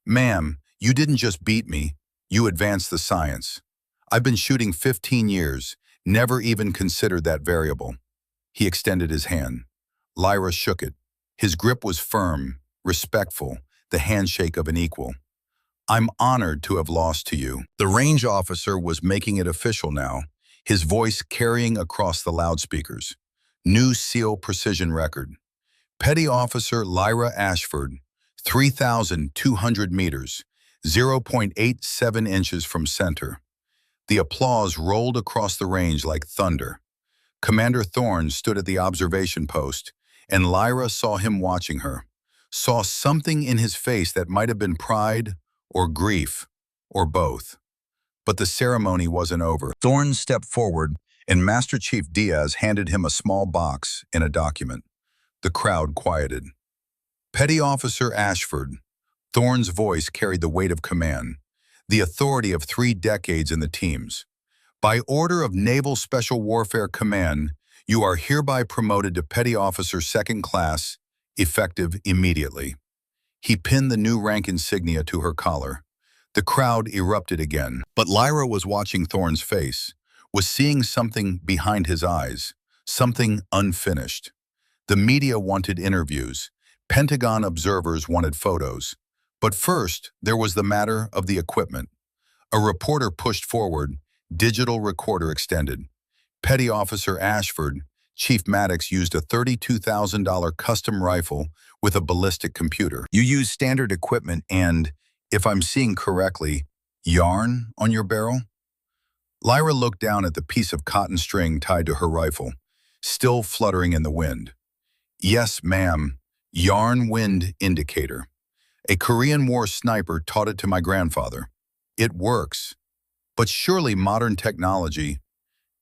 Ma'am, you didn't just beat me, you advanced the science. I've been shooting 15 years, never even considered that variable. He extended his hand. Lyra shook it. His grip was firm, respectful, the handshake of an equal. I'm honored to have lost to you. The range officer was making it official now, his voice carrying across the loudspeakers. New SEAL precision record. Petty Officer Lyra Ashford, 3,200 meters, 0.87 inches from center. The applause rolled across the range like thunder. Commander Thorne stood at the observation post, and Lyra saw him watching her, saw something in his face that might have been pride or grief, or both. But the ceremony wasn't over. Thorne stepped forward, and Master Chief Diaz handed him a small box and a document. The crowd quieted. Petty Officer Ashford. Thorne's voice carried the weight of command, the authority of 3 decades in the teams. By order of Naval Special Warfare Command, you are hereby promoted to Petty Officer 2nd Class, effective immediately. He pinned the new rank insignia to her collar. The crowd erupted again, but Lyra was watching Thorne's face, was seeing something behind his eyes, something unfinished. The media wanted interviews. Pentagon observers wanted photos. But first, there was the matter of the equipment. A reporter pushed forward, digital recorder extended. Petty Officer Ashford, Chief Maddox used a $32,000 custom rifle with a ballistic computer. You used standard equipment and, if I'm seeing correctly, yarn on your barrel? Lyra looked down at the piece of cotton string tied to her rifle, still fluttering in the wind. Yes, ma'am, yarn wind indicator. A Korean War sniper taught it to my grandfather. It works. But surely modern technology...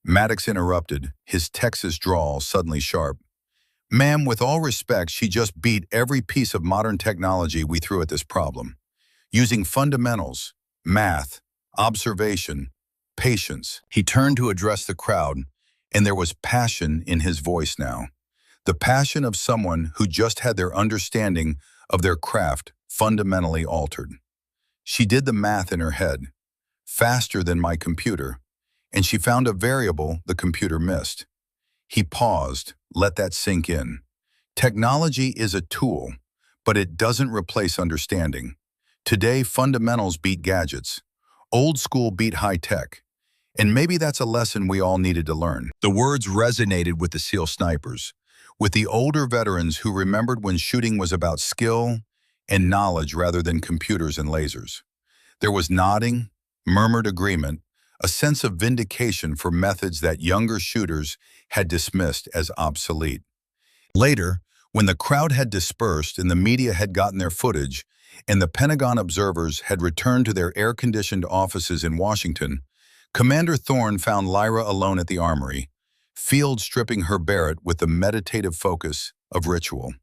Maddox interrupted, his Texas drawl suddenly sharp. Ma'am, with all respect, she just beat every piece of modern technology we threw at this problem. Using fundamentals, math, observation, patience. He turned to address the crowd, and there was passion in his voice now. The passion of someone who just had their understanding of their craft fundamentally altered. She did the math in her head, faster than my computer, and she found a variable the computer missed. He paused, let that sink in. Technology is a tool, but it doesn't replace understanding. Today, fundamentals beat gadgets. Old school beat high tech. And maybe that's a lesson we all needed to learn. The words resonated with the SEAL snipers, with the older veterans who remembered when shooting was about skill, and knowledge rather than computers and lasers. There was nodding, murmured agreement, a sense of vindication for methods that younger shooters had dismissed as obsolete. Later, when the crowd had dispersed and the media had gotten their footage, and the Pentagon observers had returned to their air-conditioned offices in Washington, Commander Thorne found Lyra alone at the armory, field stripping her Barrett with the meditative focus of ritual.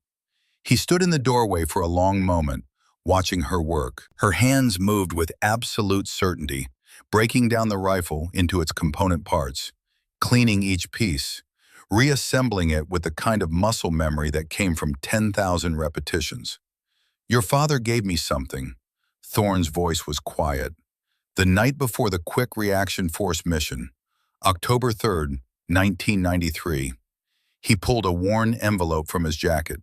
He stood in the doorway for a long moment, watching her work. Her hands moved with absolute certainty, breaking down the rifle into its component parts, cleaning each piece, reassembling it with the kind of muscle memory that came from 10,000 repetitions. "Your father gave me something." Thorne's voice was quiet. "The night before the Quick Reaction Force mission, October 3rd, 1993, he pulled a worn envelope from his jacket.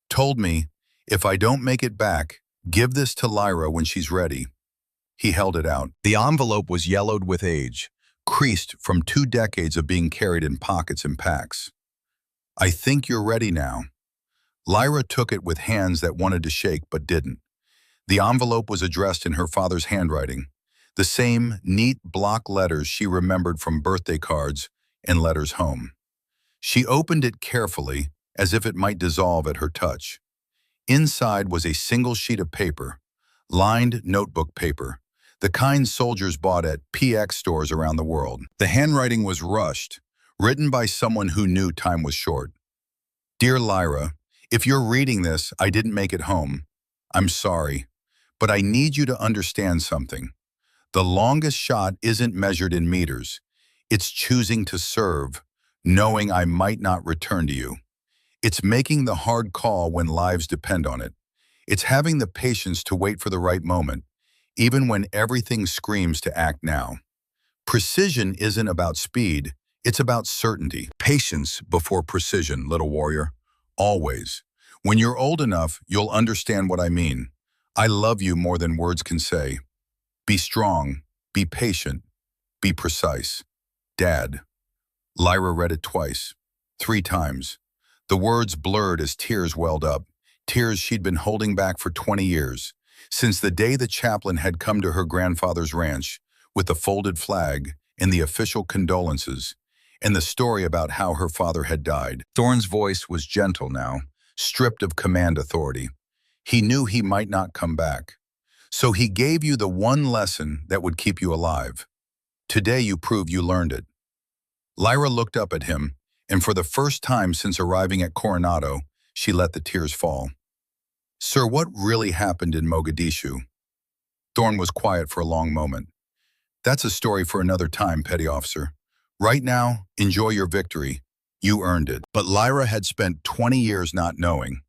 Told me, if I don't make it back, give this to Lyra when she's ready." He held it out. The envelope was yellowed with age, creased from 2 decades of being carried in pockets and packs. "I think you're ready now." Lyra took it with hands that wanted to shake but didn't. The envelope was addressed in her father's handwriting, the same neat block letters she remembered from birthday cards and letters home. She opened it carefully, as if it might dissolve at her touch. Inside was a single sheet of paper, lined notebook paper, the kind soldiers bought at PX stores around the world. The handwriting was rushed, written by someone who knew time was short. "Dear Lyra, if you're reading this, I didn't make it home. I'm sorry, but I need you to understand something. The longest shot isn't measured in meters. It's choosing to serve, knowing I might not return to you. It's making the hard call when lives depend on it. It's having the patience to wait for the right moment, even when everything screams to act now. Precision isn't about speed, it's about certainty. Patience before precision, little warrior. Always. When you're old enough, you'll understand what I mean. I love you more than words can say. Be strong, be patient, be precise. Dad." Lyra read it twice, 3 times. The words blurred as tears welled up, tears she'd been holding back for 20 years, since the day the chaplain had come to her grandfather's ranch with the folded flag and the official condolences, and the story about how her father had died. Thorne's voice was gentle now, stripped of command authority. He knew he might not come back. "So he gave you the one lesson that would keep you alive. Today you prove you learned it." Lyra looked up at him, and for the first time since arriving at Coronado, she let the tears fall. "Sir, what really happened in Mogadishu?" Thorne was quiet for a long moment. "That's a story for another time, petty officer. Right now, enjoy your victory. You earned it." But Lyra had spent 20 years not knowing.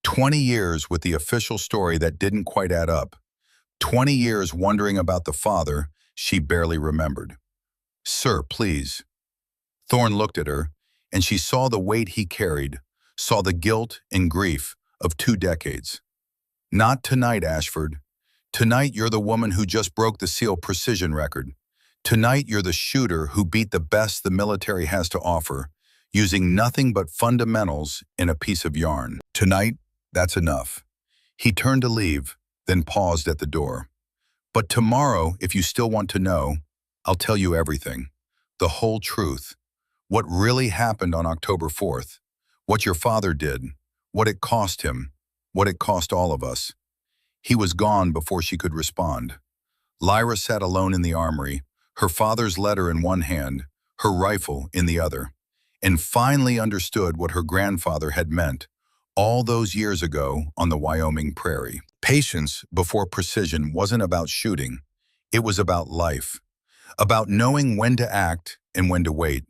20 years with the official story that didn't quite add up. 20 years wondering about the father she barely remembered. "Sir, please." Thorne looked at her, and she saw the weight he carried, saw the guilt and grief of 2 decades. "Not tonight, Ashford. Tonight you're the woman who just broke the SEAL precision record. Tonight you're the shooter who beat the best the military has to offer, using nothing but fundamentals in a piece of yarn. Tonight, that's enough." He turned to leave, then paused at the door. "But tomorrow, if you still want to know, I'll tell you everything. The whole truth. What really happened on October 4th. What your father did. What it cost him. What it cost all of us." He was gone before she could respond. Lyra sat alone in the armory, her father's letter in one hand, her rifle in the other, and finally understood what her grandfather had meant all those years ago on the Wyoming prairie. Patience before precision wasn't about shooting. It was about life, about knowing when to act and when to wait,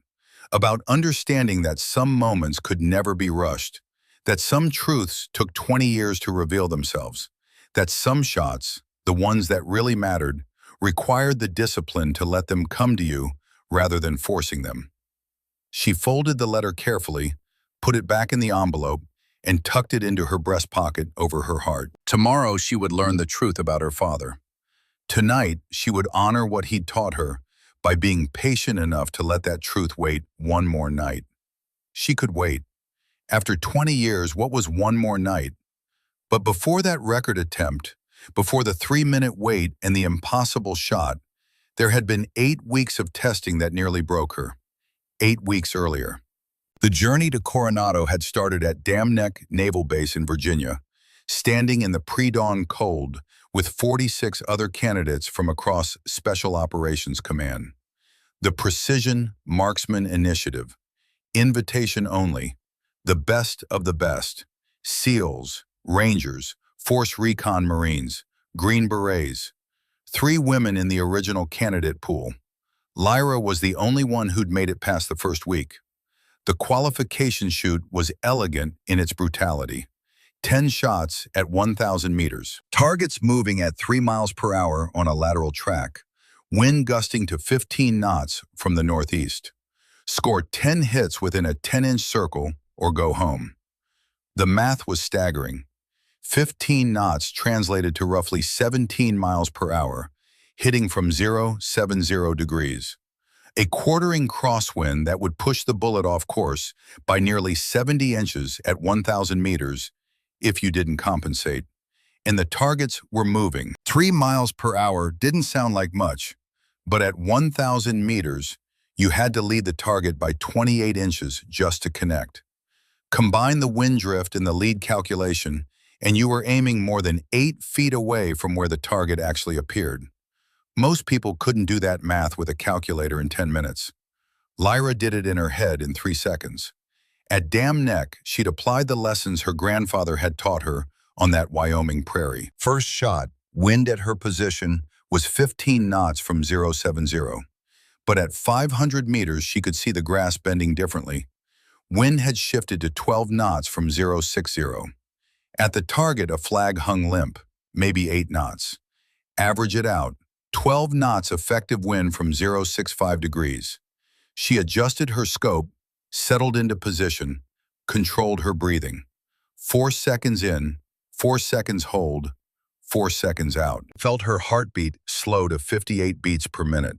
about understanding that some moments could never be rushed, that some truths took 20 years to reveal themselves, that some shots, the ones that really mattered, required the discipline to let them come to you rather than forcing them. She folded the letter carefully, put it back in the envelope, and tucked it into her breast pocket over her heart. Tomorrow she would learn the truth about her father. Tonight she would honor what he'd taught her by being patient enough to let that truth wait one more night. She could wait. After 20 years, what was one more night? But before that record attempt, before the 3-minute wait and the impossible shot, there had been 8 weeks of testing that nearly broke her. 8 weeks earlier. The journey to Coronado had started at Dam Neck Naval Base in Virginia, standing in the pre-dawn cold with 46 other candidates from across Special Operations Command. The Precision Marksman Initiative, invitation only, the best of the best, SEALs, Rangers, Force Recon Marines, Green Berets, 3 women in the original candidate pool. Lyra was the only one who'd made it past the first week. The qualification chute was elegant in its brutality. 10 shots at 1,000 meters. Targets moving at 3 miles per hour on a lateral track. Wind gusting to 15 knots from the northeast. Score 10 hits within a 10-inch circle or go home. The math was staggering. 15 knots translated to roughly 17 miles per hour, hitting from 070 degrees. A quartering crosswind that would push the bullet off course by nearly 70 inches at 1,000 meters if you didn't compensate. And the targets were moving. 3 miles per hour didn't sound like much, but at 1,000 meters, you had to lead the target by 28 inches just to connect. Combine the wind drift and the lead calculation, and you were aiming more than 8 feet away from where the target actually appeared. Most people couldn't do that math with a calculator in 10 minutes. Lyra did it in her head in 3 seconds. At Dam Neck, she'd applied the lessons her grandfather had taught her on that Wyoming prairie. First shot, wind at her position, was 15 knots from 070. But at 500 meters, she could see the grass bending differently. Wind had shifted to 12 knots from 060. At the target, a flag hung limp, maybe 8 knots. Average it out, 12 knots effective wind from 065 degrees. She adjusted her scope, settled into position, controlled her breathing. 4 seconds in, 4 seconds hold, 4 seconds out. Felt her heartbeat slow to 58 beats per minute.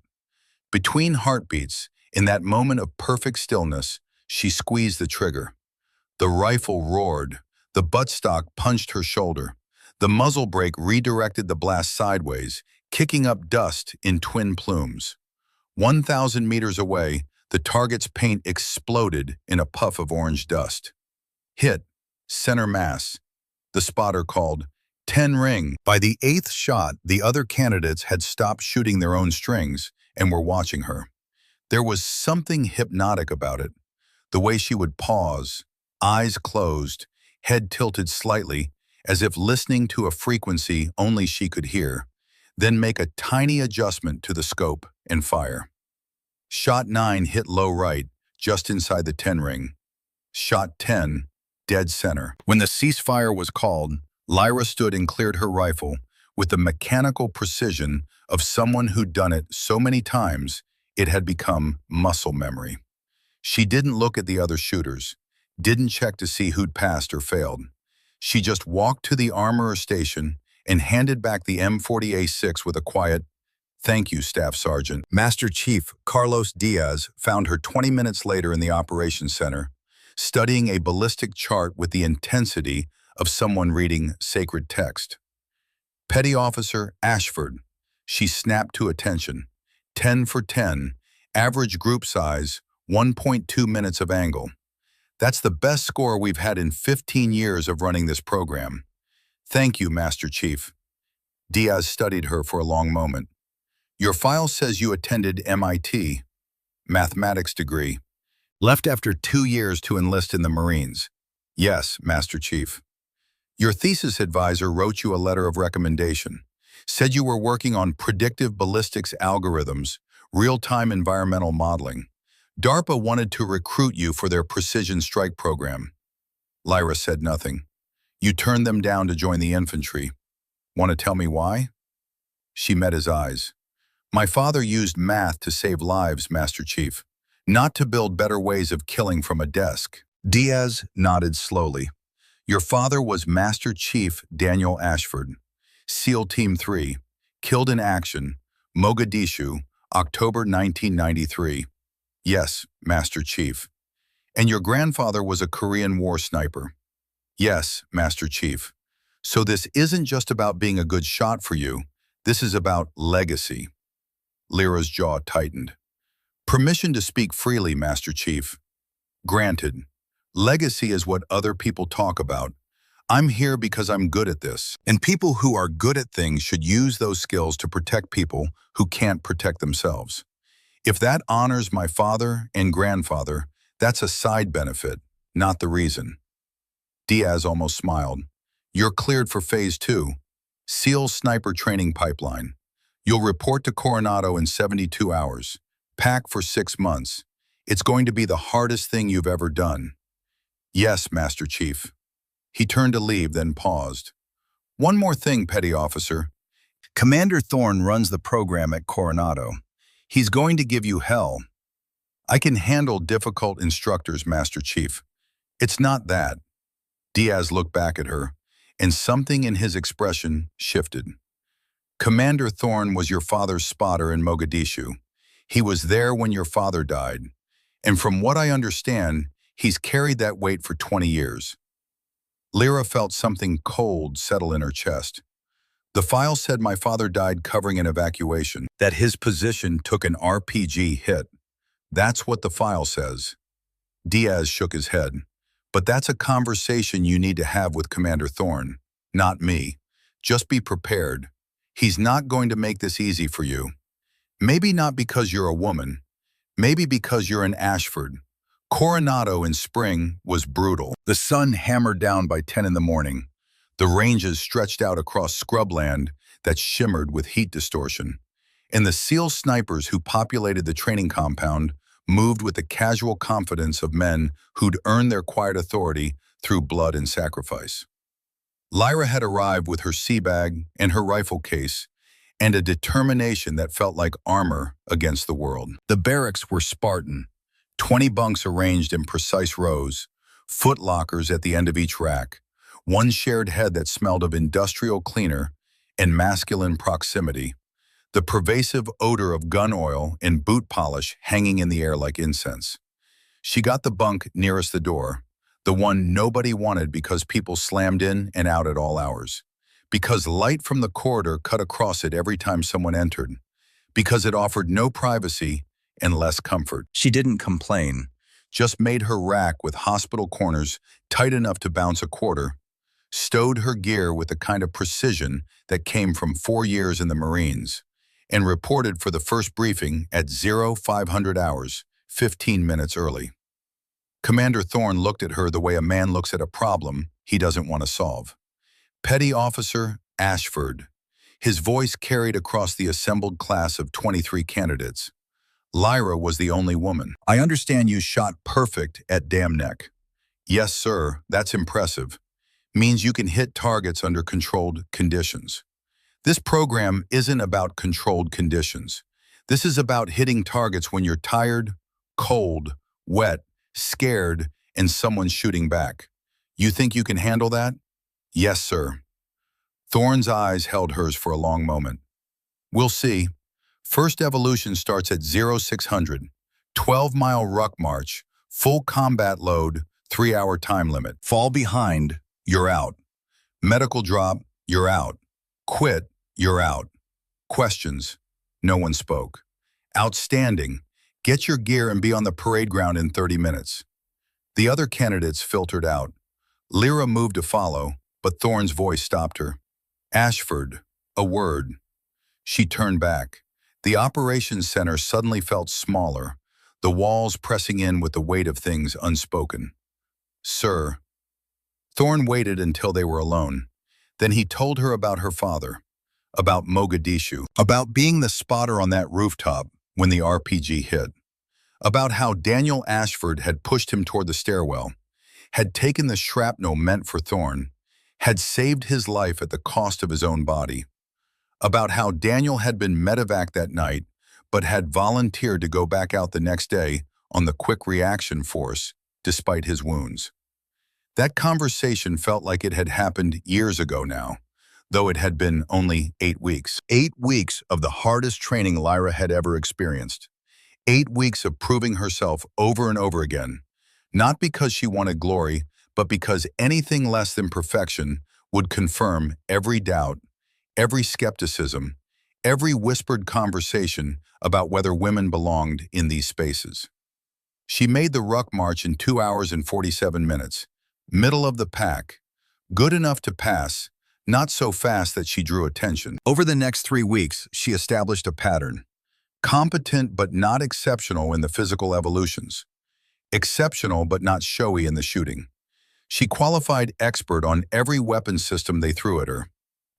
Between heartbeats, in that moment of perfect stillness, she squeezed the trigger. The rifle roared. The buttstock punched her shoulder. The muzzle brake redirected the blast sideways, kicking up dust in twin plumes. 1,000 meters away, the target's paint exploded in a puff of orange dust. Hit, center mass. The spotter called, 10 ring. By the 8th shot, the other candidates had stopped shooting their own strings and were watching her. There was something hypnotic about it. The way she would pause, eyes closed, head tilted slightly, as if listening to a frequency only she could hear, then make a tiny adjustment to the scope and fire. Shot 9 hit low right, just inside the 10 ring. Shot 10, dead center. When the ceasefire was called, Lyra stood and cleared her rifle with the mechanical precision of someone who'd done it so many times it had become muscle memory. She didn't look at the other shooters, didn't check to see who'd passed or failed. She just walked to the armorer station and handed back the M40A6 with a quiet, "Thank you, Staff Sergeant." Master Chief Carlos Diaz found her 20 minutes later in the operations center, studying a ballistic chart with the intensity of someone reading sacred text. Petty Officer Ashford, she snapped to attention. 10 for 10, average group size, 1.2 minutes of angle. That's the best score we've had in 15 years of running this program. Thank you, Master Chief. Diaz studied her for a long moment. Your file says you attended MIT, mathematics degree. Left after 2 years to enlist in the Marines. Yes, Master Chief. Your thesis advisor wrote you a letter of recommendation, said you were working on predictive ballistics algorithms, real-time environmental modeling. DARPA wanted to recruit you for their precision strike program. Lyra said nothing. You turned them down to join the infantry. Want to tell me why? She met his eyes. My father used math to save lives, Master Chief, not to build better ways of killing from a desk. Diaz nodded slowly. Your father was Master Chief Daniel Ashford, SEAL Team 3, killed in action, Mogadishu, October 1993. Yes, Master Chief. And your grandfather was a Korean War sniper. Yes, Master Chief. So this isn't just about being a good shot for you. This is about legacy. Lyra's jaw tightened. Permission to speak freely, Master Chief. Granted. Legacy is what other people talk about. I'm here because I'm good at this. And people who are good at things should use those skills to protect people who can't protect themselves. If that honors my father and grandfather, that's a side benefit, not the reason. Diaz almost smiled. You're cleared for Phase 2. SEAL Sniper Training Pipeline. You'll report to Coronado in 72 hours. Pack for 6 months. It's going to be the hardest thing you've ever done. Yes, Master Chief. He turned to leave, then paused. One more thing, Petty Officer. Commander Thorne runs the program at Coronado. He's going to give you hell. I can handle difficult instructors, Master Chief. It's not that. Diaz looked back at her, and something in his expression shifted. Commander Thorne was your father's spotter in Mogadishu. He was there when your father died. And from what I understand, he's carried that weight for 20 years. Lyra felt something cold settle in her chest. The file said my father died covering an evacuation, that his position took an RPG hit. That's what the file says. Diaz shook his head. But that's a conversation you need to have with Commander Thorne, not me. Just be prepared. He's not going to make this easy for you. Maybe not because you're a woman. Maybe because you're in Ashford. Coronado in spring was brutal. The sun hammered down by 10 in the morning. The ranges stretched out across scrubland that shimmered with heat distortion. And the SEAL snipers who populated the training compound moved with the casual confidence of men who'd earned their quiet authority through blood and sacrifice. Lyra had arrived with her sea bag and her rifle case, and a determination that felt like armor against the world. The barracks were Spartan, 20 bunks arranged in precise rows, foot lockers at the end of each rack, one shared head that smelled of industrial cleaner and masculine proximity, the pervasive odor of gun oil and boot polish hanging in the air like incense. She got the bunk nearest the door, the one nobody wanted because people slammed in and out at all hours, because light from the corridor cut across it every time someone entered, because it offered no privacy and less comfort. She didn't complain, just made her rack with hospital corners tight enough to bounce a quarter, stowed her gear with the kind of precision that came from 4 years in the Marines, and reported for the first briefing at 0500 hours, 15 minutes early. Commander Thorne looked at her the way a man looks at a problem he doesn't want to solve. Petty Officer Ashford. His voice carried across the assembled class of 23 candidates. Lyra was the only woman. I understand you shot perfect at Dam Neck. Yes, sir, that's impressive. Means you can hit targets under controlled conditions. This program isn't about controlled conditions. This is about hitting targets when you're tired, cold, wet, scared, and someone's shooting back. You think you can handle that? Yes, sir. Thorne's eyes held hers for a long moment. We'll see. First evolution starts at 0600, 12-mile ruck march, full combat load, 3-hour time limit. Fall behind, you're out. Medical drop, you're out. Quit, you're out. Questions? No one spoke. Outstanding. Get your gear and be on the parade ground in 30 minutes. The other candidates filtered out. Lyra moved to follow, but Thorne's voice stopped her. Ashford, a word. She turned back. The operations center suddenly felt smaller, the walls pressing in with the weight of things unspoken. Sir. Thorne waited until they were alone. Then he told her about her father, about Mogadishu, about being the spotter on that rooftop when the RPG hit, about how Daniel Ashford had pushed him toward the stairwell, had taken the shrapnel meant for Thorne, had saved his life at the cost of his own body, about how Daniel had been medevaced that night, but had volunteered to go back out the next day on the quick reaction force, despite his wounds. That conversation felt like it had happened years ago now, though it had been only 8 weeks. 8 weeks of the hardest training Lyra had ever experienced. 8 weeks of proving herself over and over again, not because she wanted glory, but because anything less than perfection would confirm every doubt, every skepticism, every whispered conversation about whether women belonged in these spaces. She made the ruck march in 2 hours and 47 minutes, middle of the pack, good enough to pass, not so fast that she drew attention. Over the next 3 weeks, she established a pattern. Competent but not exceptional in the physical evolutions. Exceptional but not showy in the shooting. She qualified expert on every weapon system they threw at her.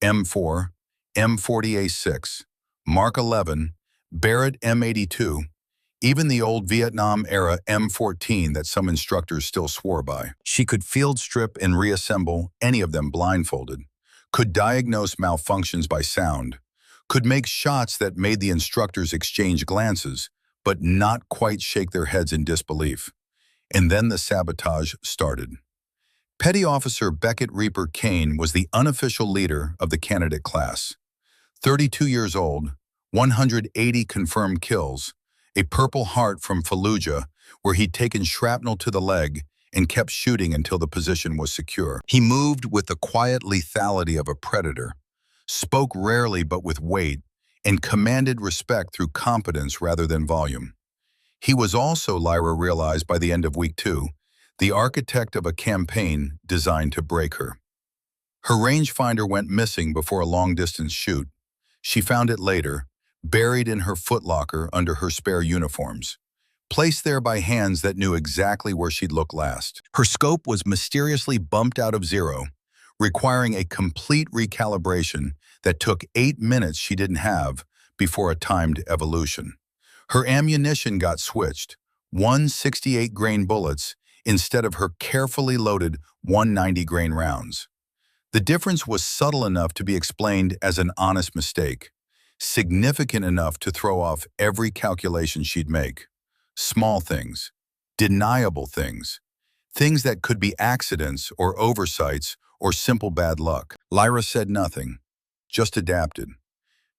M4, M40A6, Mark 11, Barrett M82, even the old Vietnam-era M14 that some instructors still swore by. She could field strip and reassemble any of them blindfolded, could diagnose malfunctions by sound, could make shots that made the instructors exchange glances, but not quite shake their heads in disbelief. And then the sabotage started. Petty Officer Beckett Reaper Kane was the unofficial leader of the candidate class. 32 years old, 180 confirmed kills, a Purple Heart from Fallujah, where he'd taken shrapnel to the leg and kept shooting until the position was secure. He moved with the quiet lethality of a predator, spoke rarely but with weight, and commanded respect through competence rather than volume. He was also, Lyra realized by the end of week 2, the architect of a campaign designed to break her. Her rangefinder went missing before a long-distance shoot. She found it later, buried in her footlocker under her spare uniforms, placed there by hands that knew exactly where she'd look last. Her scope was mysteriously bumped out of zero, requiring a complete recalibration that took 8 minutes she didn't have before a timed evolution. Her ammunition got switched, 168-grain bullets instead of her carefully loaded 190-grain rounds. The difference was subtle enough to be explained as an honest mistake, significant enough to throw off every calculation she'd make. Small things, deniable things, things that could be accidents or oversights or simple bad luck. Lyra said nothing, just adapted.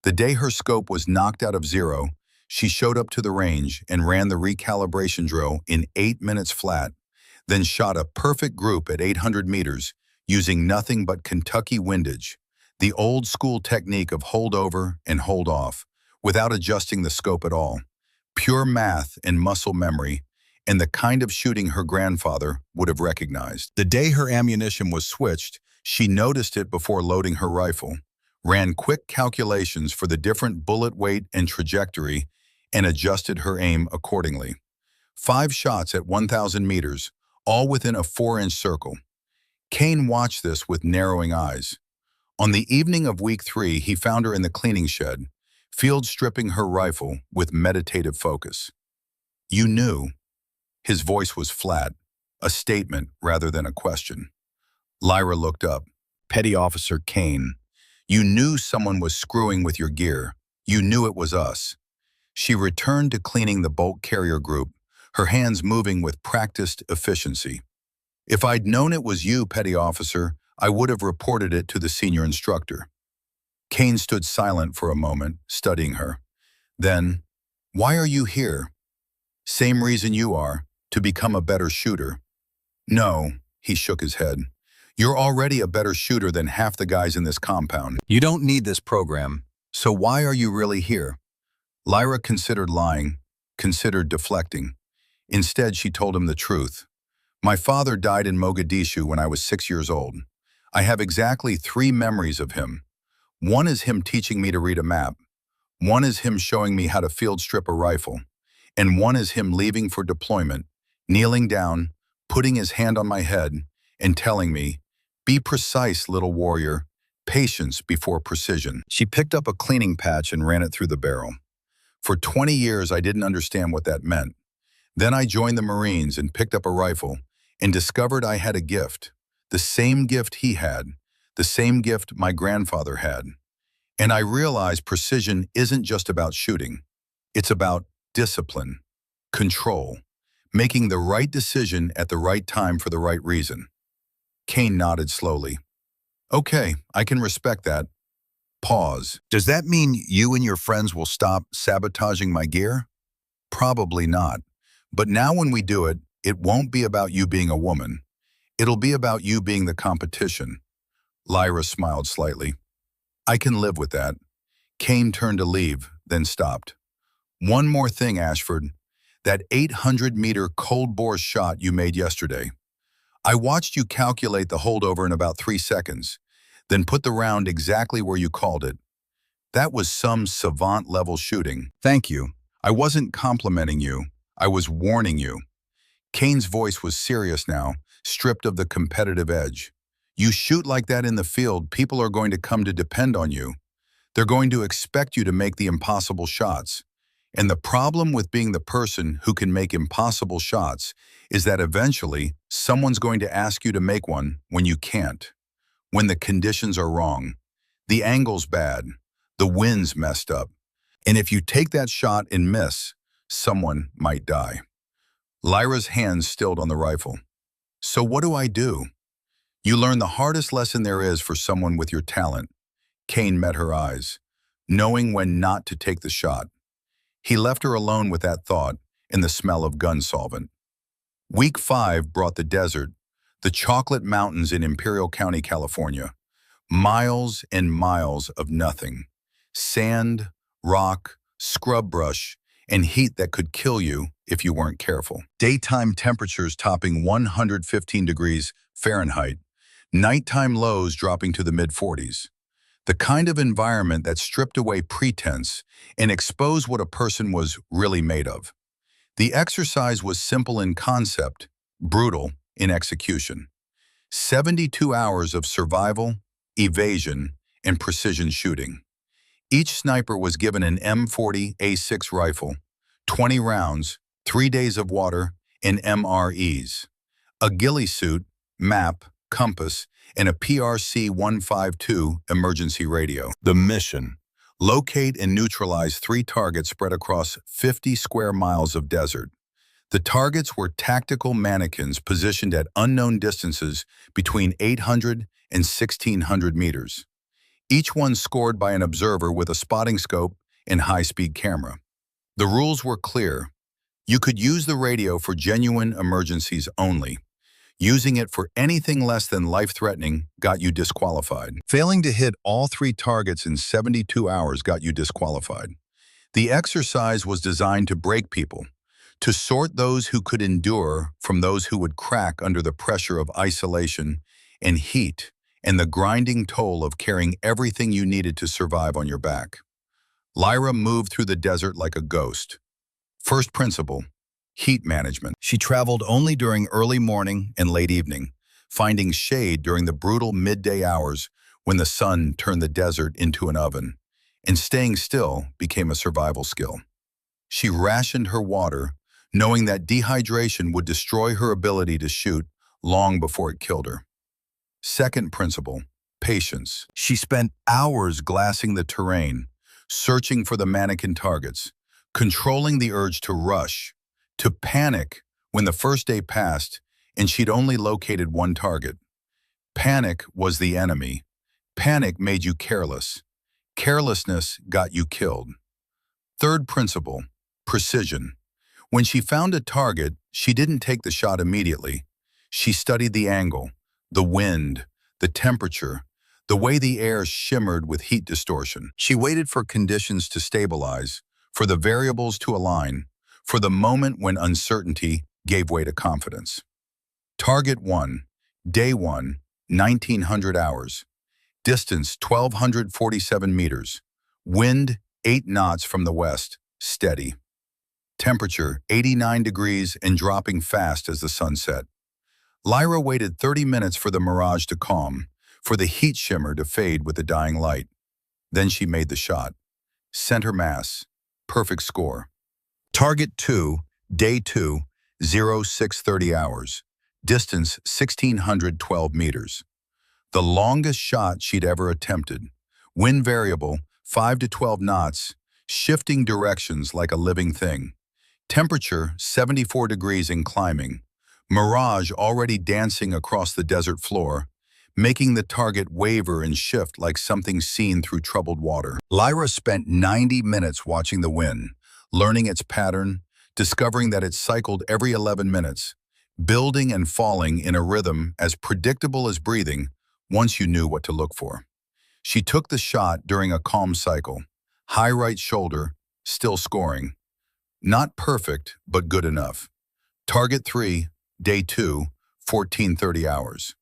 The day her scope was knocked out of zero, she showed up to the range and ran the recalibration drill in 8 minutes flat, then shot a perfect group at 800 meters using nothing but Kentucky windage, the old-school technique of hold over and hold off, without adjusting the scope at all. Pure math and muscle memory, and the kind of shooting her grandfather would have recognized. The day her ammunition was switched, she noticed it before loading her rifle, ran quick calculations for the different bullet weight and trajectory, and adjusted her aim accordingly. 5 shots at 1,000 meters, all within a 4-inch circle. Kane watched this with narrowing eyes. On the evening of week 3, he found her in the cleaning shed, field stripping her rifle with meditative focus. "You knew." His voice was flat, a statement rather than a question. Lyra looked up. "Petty Officer Kane, you knew someone was screwing with your gear. You knew it was us." She returned to cleaning the bulk carrier group, her hands moving with practiced efficiency. "If I'd known it was you, Petty Officer, I would have reported it to the senior instructor." Kane stood silent for a moment, studying her. Then, "Why are you here?" "Same reason you are, to become a better shooter." "No," he shook his head. "You're already a better shooter than half the guys in this compound. You don't need this program, so why are you really here?" Lyra considered lying, considered deflecting. Instead, she told him the truth. "My father died in Mogadishu when I was 6 years old. I have exactly 3 memories of him. One is him teaching me to read a map. One is him showing me how to field strip a rifle. And one is him leaving for deployment, kneeling down, putting his hand on my head, and telling me, 'Be precise, little warrior, patience before precision.'" She picked up a cleaning patch and ran it through the barrel. "For 20 years, I didn't understand what that meant. Then I joined the Marines and picked up a rifle and discovered I had a gift, the same gift he had, the same gift my grandfather had. And I realized precision isn't just about shooting. It's about discipline, control, making the right decision at the right time for the right reason." Kane nodded slowly. "Okay, I can respect that." Pause. "Does that mean you and your friends will stop sabotaging my gear?" "Probably not. But now when we do it, it won't be about you being a woman. It'll be about you being the competition." Lyra smiled slightly. I can live with that. Kane turned to leave, then stopped. One more thing, Ashford. That 800-meter cold-bore shot you made yesterday. I watched you calculate the holdover in about 3 seconds, then put the round exactly where you called it. That was some savant-level shooting. Thank you. I wasn't complimenting you. I was warning you. Kane's voice was serious now, stripped of the competitive edge. You shoot like that in the field, people are going to come to depend on you. They're going to expect you to make the impossible shots. And the problem with being the person who can make impossible shots is that eventually someone's going to ask you to make one when you can't, when the conditions are wrong, the angle's bad, the wind's messed up. And if you take that shot and miss, someone might die. Lyra's hands stilled on the rifle. So what do I do? You learn the hardest lesson there is for someone with your talent. Kane met her eyes, knowing when not to take the shot. He left her alone with that thought and the smell of gun solvent. Week 5 brought the desert, the chocolate mountains in Imperial County, California. Miles and miles of nothing. Sand, rock, scrub brush, and heat that could kill you if you weren't careful. Daytime temperatures topping 115 degrees Fahrenheit. Nighttime lows dropping to the mid-40s. The kind of environment that stripped away pretense and exposed what a person was really made of. The exercise was simple in concept, brutal in execution. 72 hours of survival, evasion, and precision shooting. Each sniper was given an M40A6 rifle, 20 rounds, 3 days of water, and MREs. A ghillie suit, map, compass, and a PRC-152 emergency radio. The mission: locate and neutralize 3 targets spread across 50 square miles of desert. The targets were tactical mannequins positioned at unknown distances between 800 and 1,600 meters. Each one scored by an observer with a spotting scope and high-speed camera. The rules were clear. You could use the radio for genuine emergencies only. Using it for anything less than life-threatening got you disqualified. Failing to hit all 3 targets in 72 hours got you disqualified. The exercise was designed to break people, to sort those who could endure from those who would crack under the pressure of isolation and heat and the grinding toll of carrying everything you needed to survive on your back. Lyra moved through the desert like a ghost. First principle: heat management. She traveled only during early morning and late evening, finding shade during the brutal midday hours when the sun turned the desert into an oven, and staying still became a survival skill. She rationed her water, knowing that dehydration would destroy her ability to shoot long before it killed her. Second principle: patience. She spent hours glassing the terrain, searching for the mannequin targets, controlling the urge to rush, to panic when the first day passed and she'd only located 1 target. Panic was the enemy. Panic made you careless. Carelessness got you killed. Third principle: precision. When she found a target, she didn't take the shot immediately. She studied the angle, the wind, the temperature, the way the air shimmered with heat distortion. She waited for conditions to stabilize, for the variables to align, for the moment when uncertainty gave way to confidence. Target 1, Day 1, 1900 hours. Distance 1,247 meters. Wind 8 knots from the west, steady. Temperature 89 degrees and dropping fast as the sun set. Lyra waited 30 minutes for the mirage to calm, for the heat shimmer to fade with the dying light. Then she made the shot. Center mass, perfect score. Target 2, Day 2, 0630 hours. Distance 1,612 meters. The longest shot she'd ever attempted. Wind variable, 5 to 12 knots, shifting directions like a living thing. Temperature 74 degrees and climbing. Mirage already dancing across the desert floor, making the target waver and shift like something seen through troubled water. Lyra spent 90 minutes watching the wind, learning its pattern, discovering that it cycled every 11 minutes, building and falling in a rhythm as predictable as breathing, once you knew what to look for. She took the shot during a calm cycle. High right shoulder, still scoring. Not perfect, but good enough. Target 3, day 2, 14:30 hours.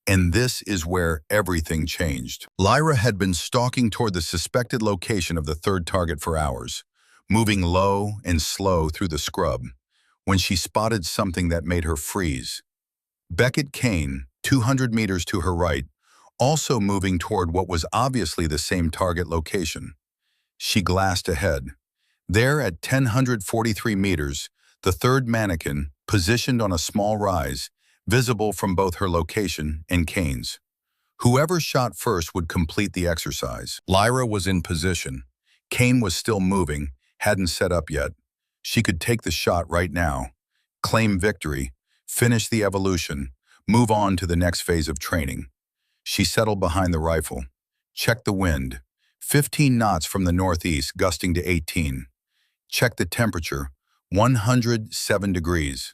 And this is where everything changed. Lyra had been stalking toward the suspected location of the third target for hours, moving low and slow through the scrub, when she spotted something that made her freeze. Beckett Kane, 200 meters to her right, also moving toward what was obviously the same target location. She glanced ahead. There at 1,043 meters, the third mannequin, positioned on a small rise, visible from both her location and Kane's. Whoever shot first would complete the exercise. Lyra was in position. Kane was still moving, hadn't set up yet. She could take the shot right now, claim victory, finish the evolution, move on to the next phase of training. She settled behind the rifle, checked the wind, 15 knots from the northeast, gusting to 18. Checked the temperature, 107 degrees.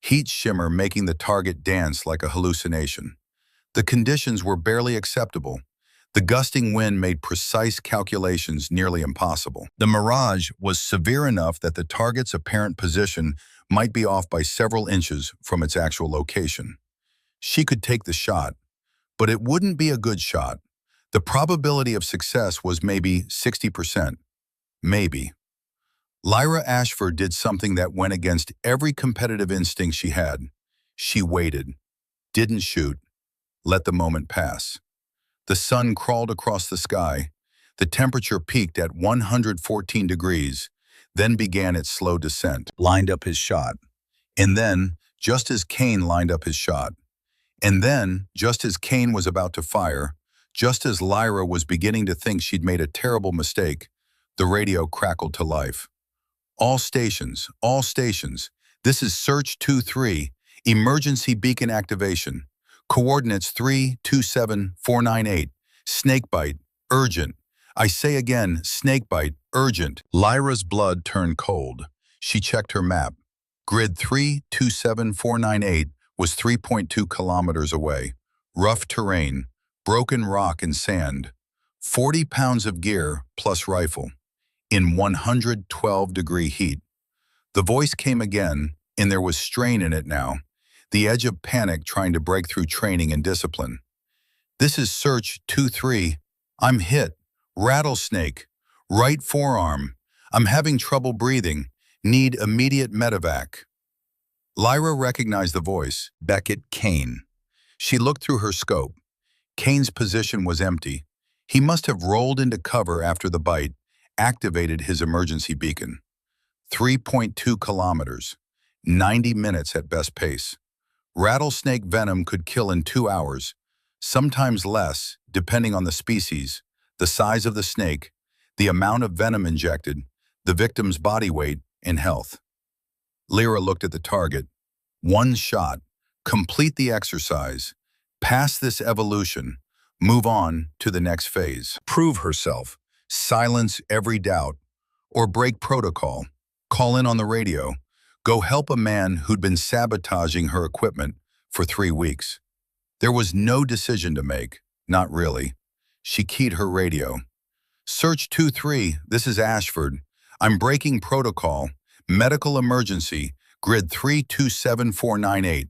Heat shimmer making the target dance like a hallucination. The conditions were barely acceptable. The gusting wind made precise calculations nearly impossible. The mirage was severe enough that the target's apparent position might be off by several inches from its actual location. She could take the shot, but it wouldn't be a good shot. The probability of success was maybe 60%. Maybe. Lyra Ashford did something that went against every competitive instinct she had. She waited, didn't shoot, let the moment pass. The sun crawled across the sky. The temperature peaked at 114 degrees, then began its slow descent. Lined up his shot. And then, just as Kane lined up his shot. And then, just as Kane was about to fire, just as Lyra was beginning to think she'd made a terrible mistake, the radio crackled to life. All stations, this is Search 2-3, emergency beacon activation. Coordinates 327498, snakebite, urgent. I say again, snakebite, urgent. Lyra's blood turned cold. She checked her map. Grid 327498 was 3.2 kilometers away. Rough terrain, broken rock and sand. 40 pounds of gear plus rifle. In 112-degree heat. The voice came again, and there was strain in it now, the edge of panic trying to break through training and discipline. This is Search 2-3. I'm hit. Rattlesnake. Right forearm. I'm having trouble breathing. Need immediate medevac. Lyra recognized the voice. Beckett Kane. She looked through her scope. Kane's position was empty. He must have rolled into cover after the bite, activated his emergency beacon. 3.2 kilometers, 90 minutes at best pace. Rattlesnake venom could kill in 2 hours, sometimes less, depending on the species, the size of the snake, the amount of venom injected, the victim's body weight, and health. Lyra looked at the target. One shot, complete the exercise, pass this evolution, move on to the next phase. Prove herself. Silence every doubt, or break protocol, call in on the radio, go help a man who'd been sabotaging her equipment for 3 weeks. There was no decision to make, not really. She keyed her radio. Search 2-3, this is Ashford. I'm breaking protocol, medical emergency, grid 327498.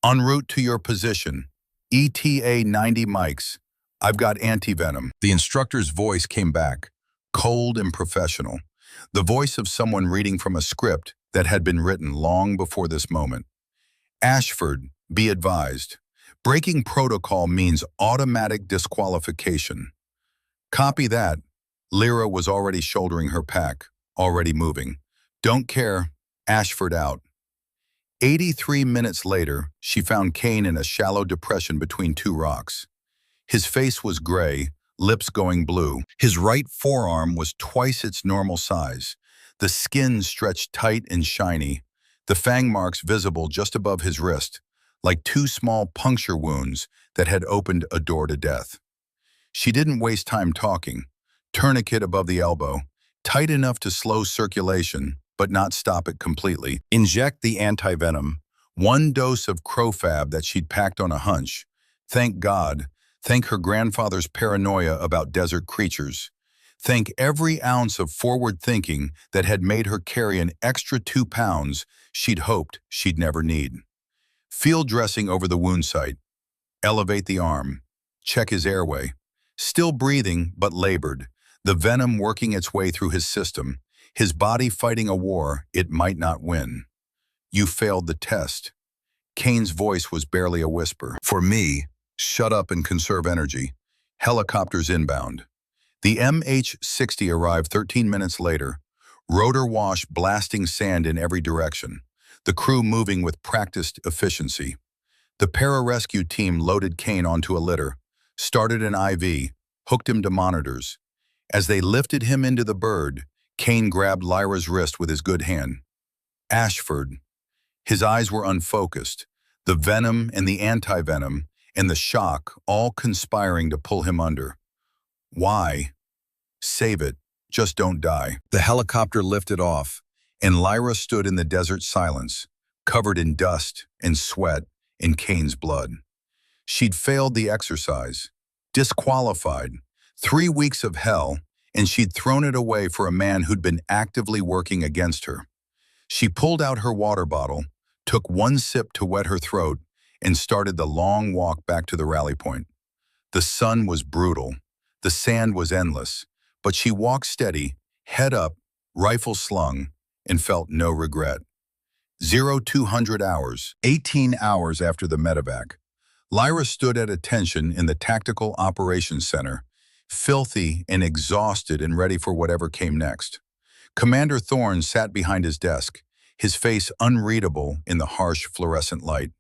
En route to your position, ETA 90 mics. I've got antivenom. The instructor's voice came back, cold and professional. The voice of someone reading from a script that had been written long before this moment. Ashford, be advised. Breaking protocol means automatic disqualification. Copy that. Lyra was already shouldering her pack, already moving. Don't care. Ashford out. 83 minutes later, she found Kane in a shallow depression between 2 rocks. His face was gray, lips going blue. His right forearm was twice its normal size. The skin stretched tight and shiny, the fang marks visible just above his wrist, like 2 small puncture wounds that had opened a door to death. She didn't waste time talking. Tourniquet above the elbow, tight enough to slow circulation, but not stop it completely. Inject the antivenom. 1 dose of Crofab that she'd packed on a hunch. Thank God, Thank her grandfather's paranoia about desert creatures. Thank every ounce of forward thinking that had made her carry an extra 2 pounds she'd hoped she'd never need. Field dressing over the wound site. Elevate the arm. Check his airway. Still breathing, but labored. The venom working its way through his system. His body fighting a war it might not win. You failed the test. Kane's voice was barely a whisper. For me, shut up and conserve energy. Helicopters inbound. The MH-60 arrived 13 minutes later, rotor wash blasting sand in every direction, the crew moving with practiced efficiency. The pararescue team loaded Kane onto a litter, started an IV, hooked him to monitors. As they lifted him into the bird, Kane grabbed Lyra's wrist with his good hand. Ashford. His eyes were unfocused, the venom and the anti-venom and the shock all conspiring to pull him under. Why? Save it. Just don't die. The helicopter lifted off, and Lyra stood in the desert silence, covered in dust and sweat and Kane's blood. She'd failed the exercise, disqualified, 3 weeks of hell, and she'd thrown it away for a man who'd been actively working against her. She pulled out her water bottle, took one sip to wet her throat, and started the long walk back to the rally point. The sun was brutal. The sand was endless, but she walked steady, head up, rifle slung, and felt no regret. 0200 hours, 18 hours after the medevac, Lyra stood at attention in the Tactical Operations Center, filthy and exhausted and ready for whatever came next. Commander Thorne sat behind his desk, his face unreadable in the harsh fluorescent light.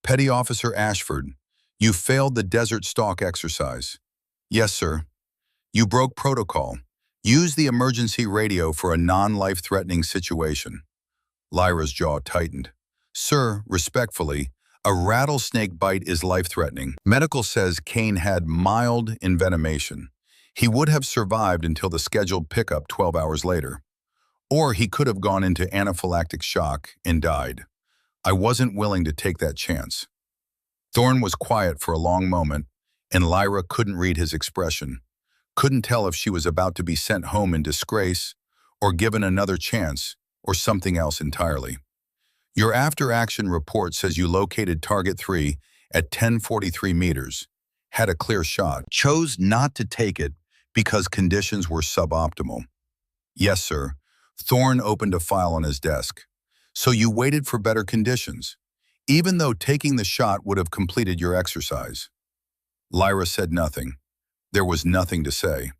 Petty Officer Ashford, you failed the Desert Stalk exercise. Yes, sir. You broke protocol. Use the emergency radio for a non-life-threatening situation. Lyra's jaw tightened. Sir, respectfully, a rattlesnake bite is life-threatening. Medical says Kane had mild envenomation. He would have survived until the scheduled pickup 12 hours later. Or he could have gone into anaphylactic shock and died. I wasn't willing to take that chance. Thorne was quiet for a long moment, and Lyra couldn't read his expression. Couldn't tell if she was about to be sent home in disgrace, or given another chance, or something else entirely. Your after-action report says you located Target 3 at 1043 meters, had a clear shot, chose not to take it because conditions were suboptimal. Yes, sir. Thorne opened a file on his desk. So you waited for better conditions, even though taking the shot would have completed your exercise. Lyra said nothing. There was nothing to say.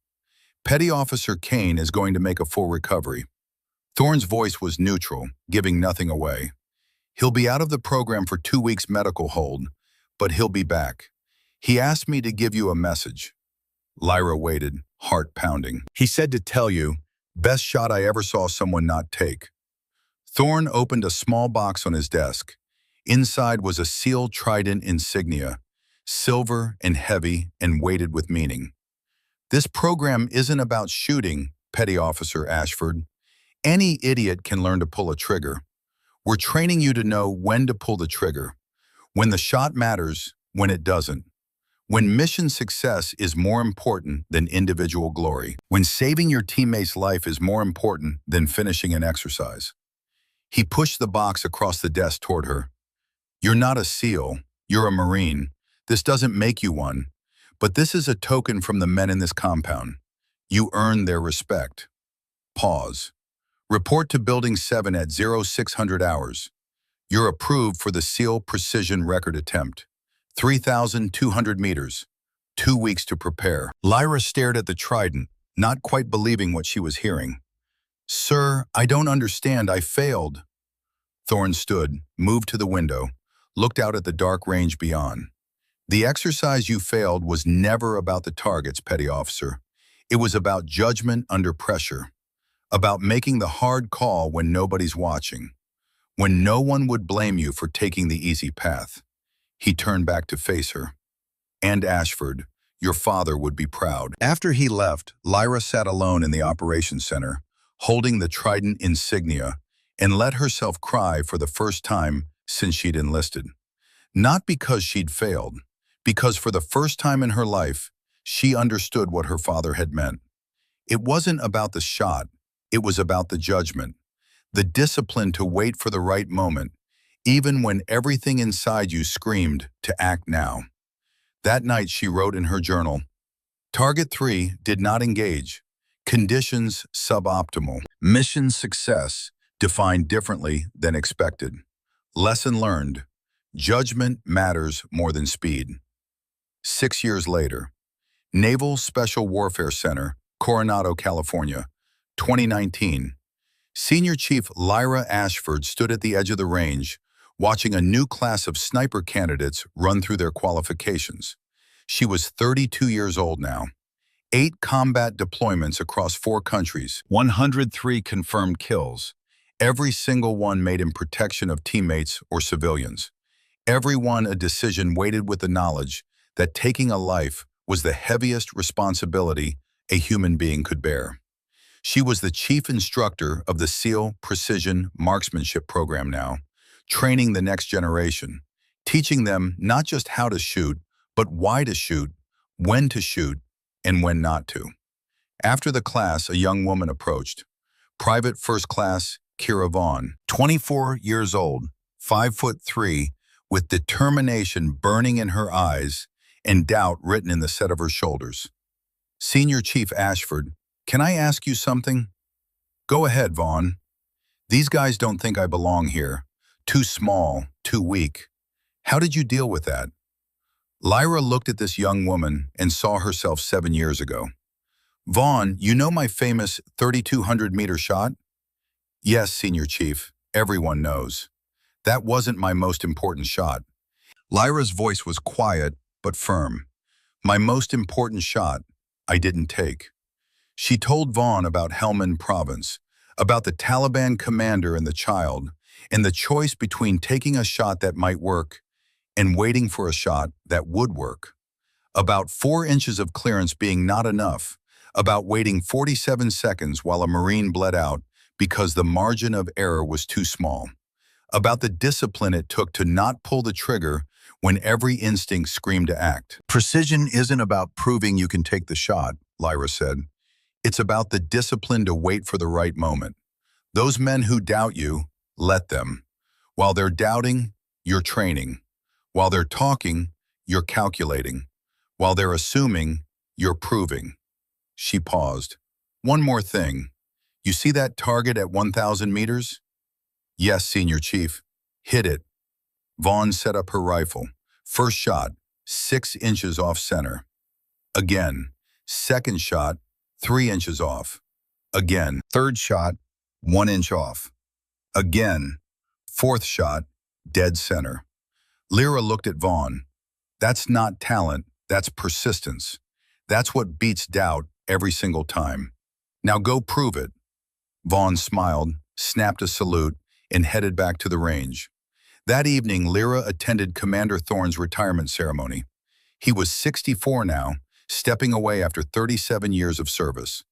Petty Officer Kane is going to make a full recovery. Thorne's voice was neutral, giving nothing away. He'll be out of the program for 2 weeks medical hold, but he'll be back. He asked me to give you a message. Lyra waited, heart pounding. He said to tell you, best shot I ever saw someone not take. Thorne opened a small box on his desk. Inside was a sealed trident insignia, silver and heavy and weighted with meaning. This program isn't about shooting, Petty Officer Ashford. Any idiot can learn to pull a trigger. We're training you to know when to pull the trigger, when the shot matters, when it doesn't, when mission success is more important than individual glory, when saving your teammate's life is more important than finishing an exercise. He pushed the box across the desk toward her. You're not a SEAL, you're a Marine. This doesn't make you one, but this is a token from the men in this compound. You earned their respect. Pause. Report to Building 7 at 0600 hours. You're approved for the SEAL Precision Record Attempt. 3,200 meters. 2 weeks to prepare. Lyra stared at the trident, not quite believing what she was hearing. Sir, I don't understand. I failed. Thorne stood, moved to the window, looked out at the dark range beyond. The exercise you failed was never about the targets, Petty Officer. It was about judgment under pressure, about making the hard call when nobody's watching, when no one would blame you for taking the easy path. He turned back to face her. And Ashford, your father would be proud. After he left, Lyra sat alone in the operations center, holding the trident insignia, and let herself cry for the first time since she'd enlisted. Not because she'd failed, because for the first time in her life, she understood what her father had meant. It wasn't about the shot, it was about the judgment, the discipline to wait for the right moment, even when everything inside you screamed to act now. That night she wrote in her journal, Target 3 did not engage. Conditions suboptimal. Mission success defined differently than expected. Lesson learned. Judgment matters more than speed. 6 years later, Naval Special Warfare Center, Coronado, California, 2019. Senior Chief Lyra Ashford stood at the edge of the range, watching a new class of sniper candidates run through their qualifications. She was 32 years old now. 8 combat deployments across 4 countries, 103 confirmed kills, every single one made in protection of teammates or civilians. Every one a decision weighted with the knowledge that taking a life was the heaviest responsibility a human being could bear. She was the chief instructor of the SEAL Precision Marksmanship program now, training the next generation, teaching them not just how to shoot, but why to shoot, when to shoot, and when not to. After the class, a young woman approached. Private First Class Kira Vaughn, 24 years old, 5'3", with determination burning in her eyes and doubt written in the set of her shoulders. Senior Chief Ashford, can I ask you something? Go ahead, Vaughn. These guys don't think I belong here. Too small, too weak. How did you deal with that? Lyra looked at this young woman and saw herself 7 years ago. Vaughn, you know my famous 3,200-meter shot? Yes, Senior Chief, everyone knows. That wasn't my most important shot. Lyra's voice was quiet but firm. My most important shot, I didn't take. She told Vaughn about Helmand Province, about the Taliban commander and the child, and the choice between taking a shot that might work and waiting for a shot that would work. About 4 inches of clearance being not enough, about waiting 47 seconds while a Marine bled out because the margin of error was too small. About the discipline it took to not pull the trigger when every instinct screamed to act. Precision isn't about proving you can take the shot, Lyra said. It's about the discipline to wait for the right moment. Those men who doubt you, let them. While they're doubting, you're training. While they're talking, you're calculating. While they're assuming, you're proving. She paused. One more thing. You see that target at 1,000 meters? Yes, Senior Chief. Hit it. Vaughn set up her rifle. First shot, 6 inches off center. Again. Second shot, 3 inches off. Again. Third shot, 1 inch off. Again. Fourth shot, dead center. Lyra looked at Vaughn. That's not talent, that's persistence. That's what beats doubt every single time. Now go prove it. Vaughn smiled, snapped a salute, and headed back to the range. That evening, Lyra attended Commander Thorne's retirement ceremony. He was 64 now, stepping away after 37 years of service.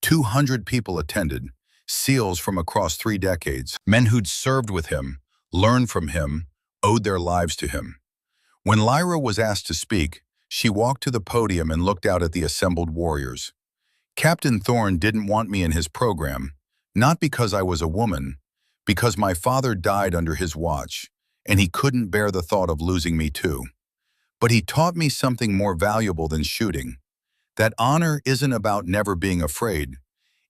200 people attended, SEALs from across 3 decades, men who'd served with him, learned from him, owed their lives to him. When Lyra was asked to speak, she walked to the podium and looked out at the assembled warriors. Captain Thorne didn't want me in his program, not because I was a woman, because my father died under his watch, and he couldn't bear the thought of losing me too. But he taught me something more valuable than shooting. That honor isn't about never being afraid.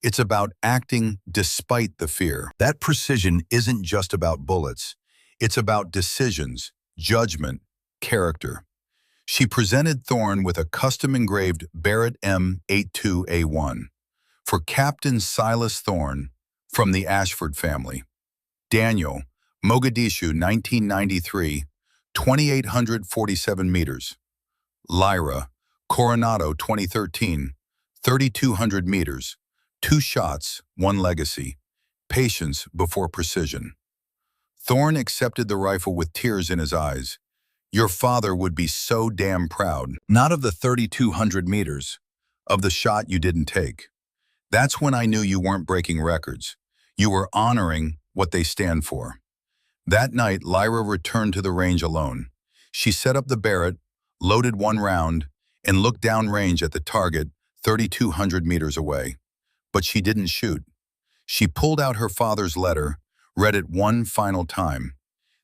It's about acting despite the fear. That precision isn't just about bullets. It's about decisions, judgment, character. She presented Thorne with a custom-engraved Barrett M82A1 for Captain Silas Thorne from the Ashford family. Daniel, Mogadishu, 1993, 2,847 meters. Lyra, Coronado, 2013, 3,200 meters. 2 shots, 1 legacy. Patience before precision. Thorne accepted the rifle with tears in his eyes. Your father would be so damn proud. Not of the 3,200 meters, of the shot you didn't take. That's when I knew you weren't breaking records. You were honoring what they stand for. That night, Lyra returned to the range alone. She set up the Barrett, loaded one round, and looked downrange at the target 3,200 meters away. But she didn't shoot. She pulled out her father's letter, read it one final time.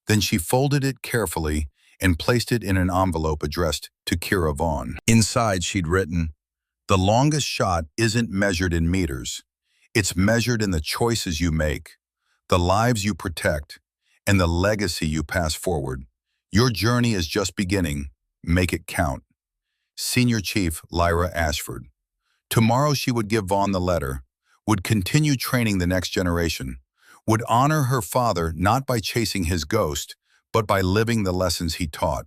Then she folded it carefully and placed it in an envelope addressed to Kira Vaughn. Inside, she'd written, "The longest shot isn't measured in meters. It's measured in the choices you make, the lives you protect, and the legacy you pass forward. Your journey is just beginning. Make it count." Senior Chief Lyra Ashford. Tomorrow she would give Vaughn the letter, would continue training the next generation, would honor her father not by chasing his ghost, but by living the lessons he taught.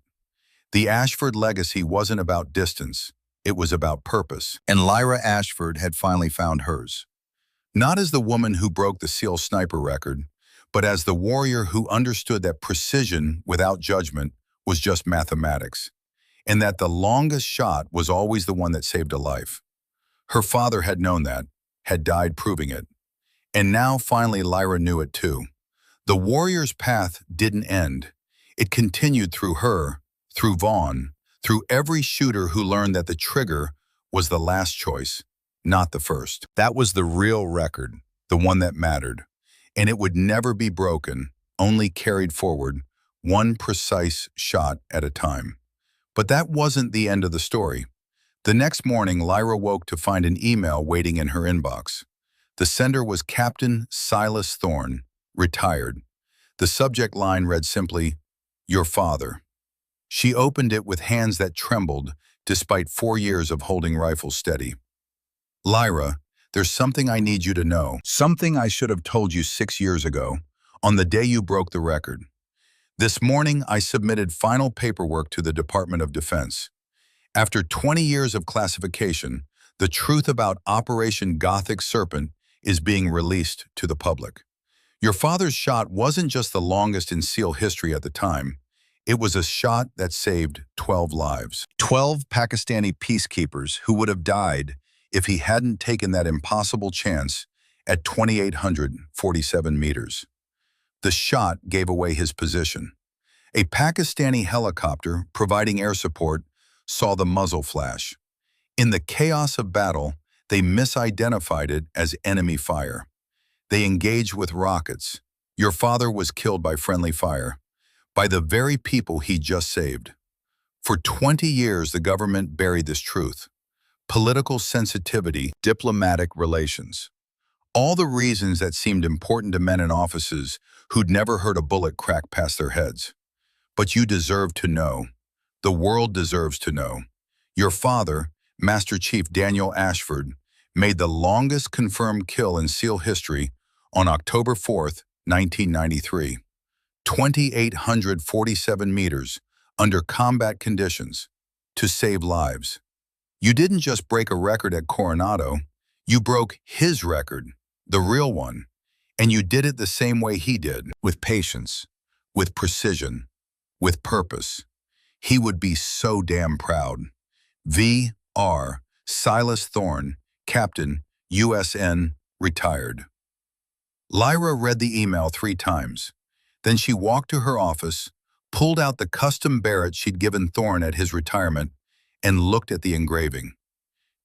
The Ashford legacy wasn't about distance, it was about purpose. And Lyra Ashford had finally found hers. Not as the woman who broke the SEAL sniper record, but as the warrior who understood that precision without judgment was just mathematics, and that the longest shot was always the one that saved a life. Her father had known that, had died proving it. And now finally Lyra knew it too. The warrior's path didn't end. It continued through her, through Vaughn, through every shooter who learned that the trigger was the last choice, not the first. That was the real record, the one that mattered. And it would never be broken, only carried forward, one precise shot at a time. But that wasn't the end of the story. The next morning, Lyra woke to find an email waiting in her inbox. The sender was Captain Silas Thorne, retired. The subject line read simply, "Your father." She opened it with hands that trembled, despite 4 years of holding rifles steady. "Lyra, there's something I need you to know. Something I should have told you 6 years ago, on the day you broke the record. This morning, I submitted final paperwork to the Department of Defense. After 20 years of classification, the truth about Operation Gothic Serpent is being released to the public. Your father's shot wasn't just the longest in SEAL history at the time. It was a shot that saved 12 lives. 12 Pakistani peacekeepers who would have died if he hadn't taken that impossible chance at 2,847 meters. The shot gave away his position. A Pakistani helicopter providing air support saw the muzzle flash. In the chaos of battle, they misidentified it as enemy fire. They engaged with rockets. Your father was killed by friendly fire, by the very people he just saved. For 20 years, the government buried this truth. Political sensitivity, diplomatic relations. All the reasons that seemed important to men in offices who'd never heard a bullet crack past their heads. But you deserve to know. The world deserves to know. Your father, Master Chief Daniel Ashford, made the longest confirmed kill in SEAL history on October 4th, 1993. 2,847 meters under combat conditions to save lives. You didn't just break a record at Coronado, you broke his record, the real one, and you did it the same way he did, with patience, with precision, with purpose. He would be so damn proud. V.R. Silas Thorne, Captain, USN, retired. Lyra read the email 3 times. Then she walked to her office, pulled out the custom Barrett she'd given Thorne at his retirement, and looked at the engraving.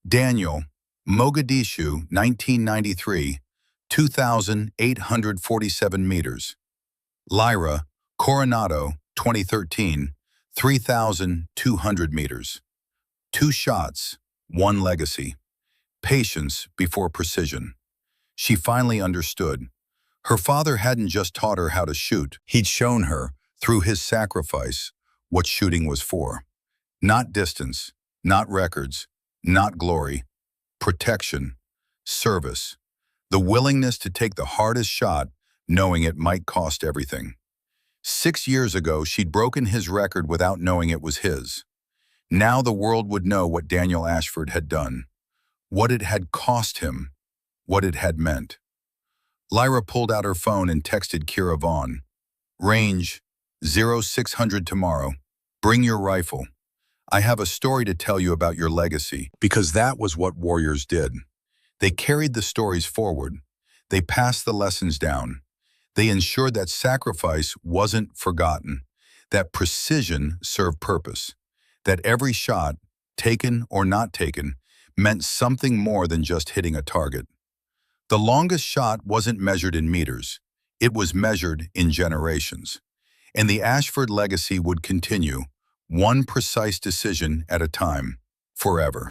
Daniel, Mogadishu, 1993, 2,847 meters. Lyra, Coronado, 2013, 3,200 meters. 2 shots, 1 legacy. Patience before precision. She finally understood. Her father hadn't just taught her how to shoot. He'd shown her, through his sacrifice, what shooting was for. Not distance, not records, not glory. Protection, service. The willingness to take the hardest shot, knowing it might cost everything. 6 years ago, she'd broken his record without knowing it was his. Now the world would know what Daniel Ashford had done, what it had cost him, what it had meant. Lyra pulled out her phone and texted Kira Vaughn. Range, 0600 tomorrow. Bring your rifle. I have a story to tell you about your legacy. Because that was what warriors did. They carried the stories forward. They passed the lessons down. They ensured that sacrifice wasn't forgotten, that precision served purpose, that every shot, taken or not taken, meant something more than just hitting a target. The longest shot wasn't measured in meters. It was measured in generations. And the Ashford legacy would continue, one precise decision at a time, forever.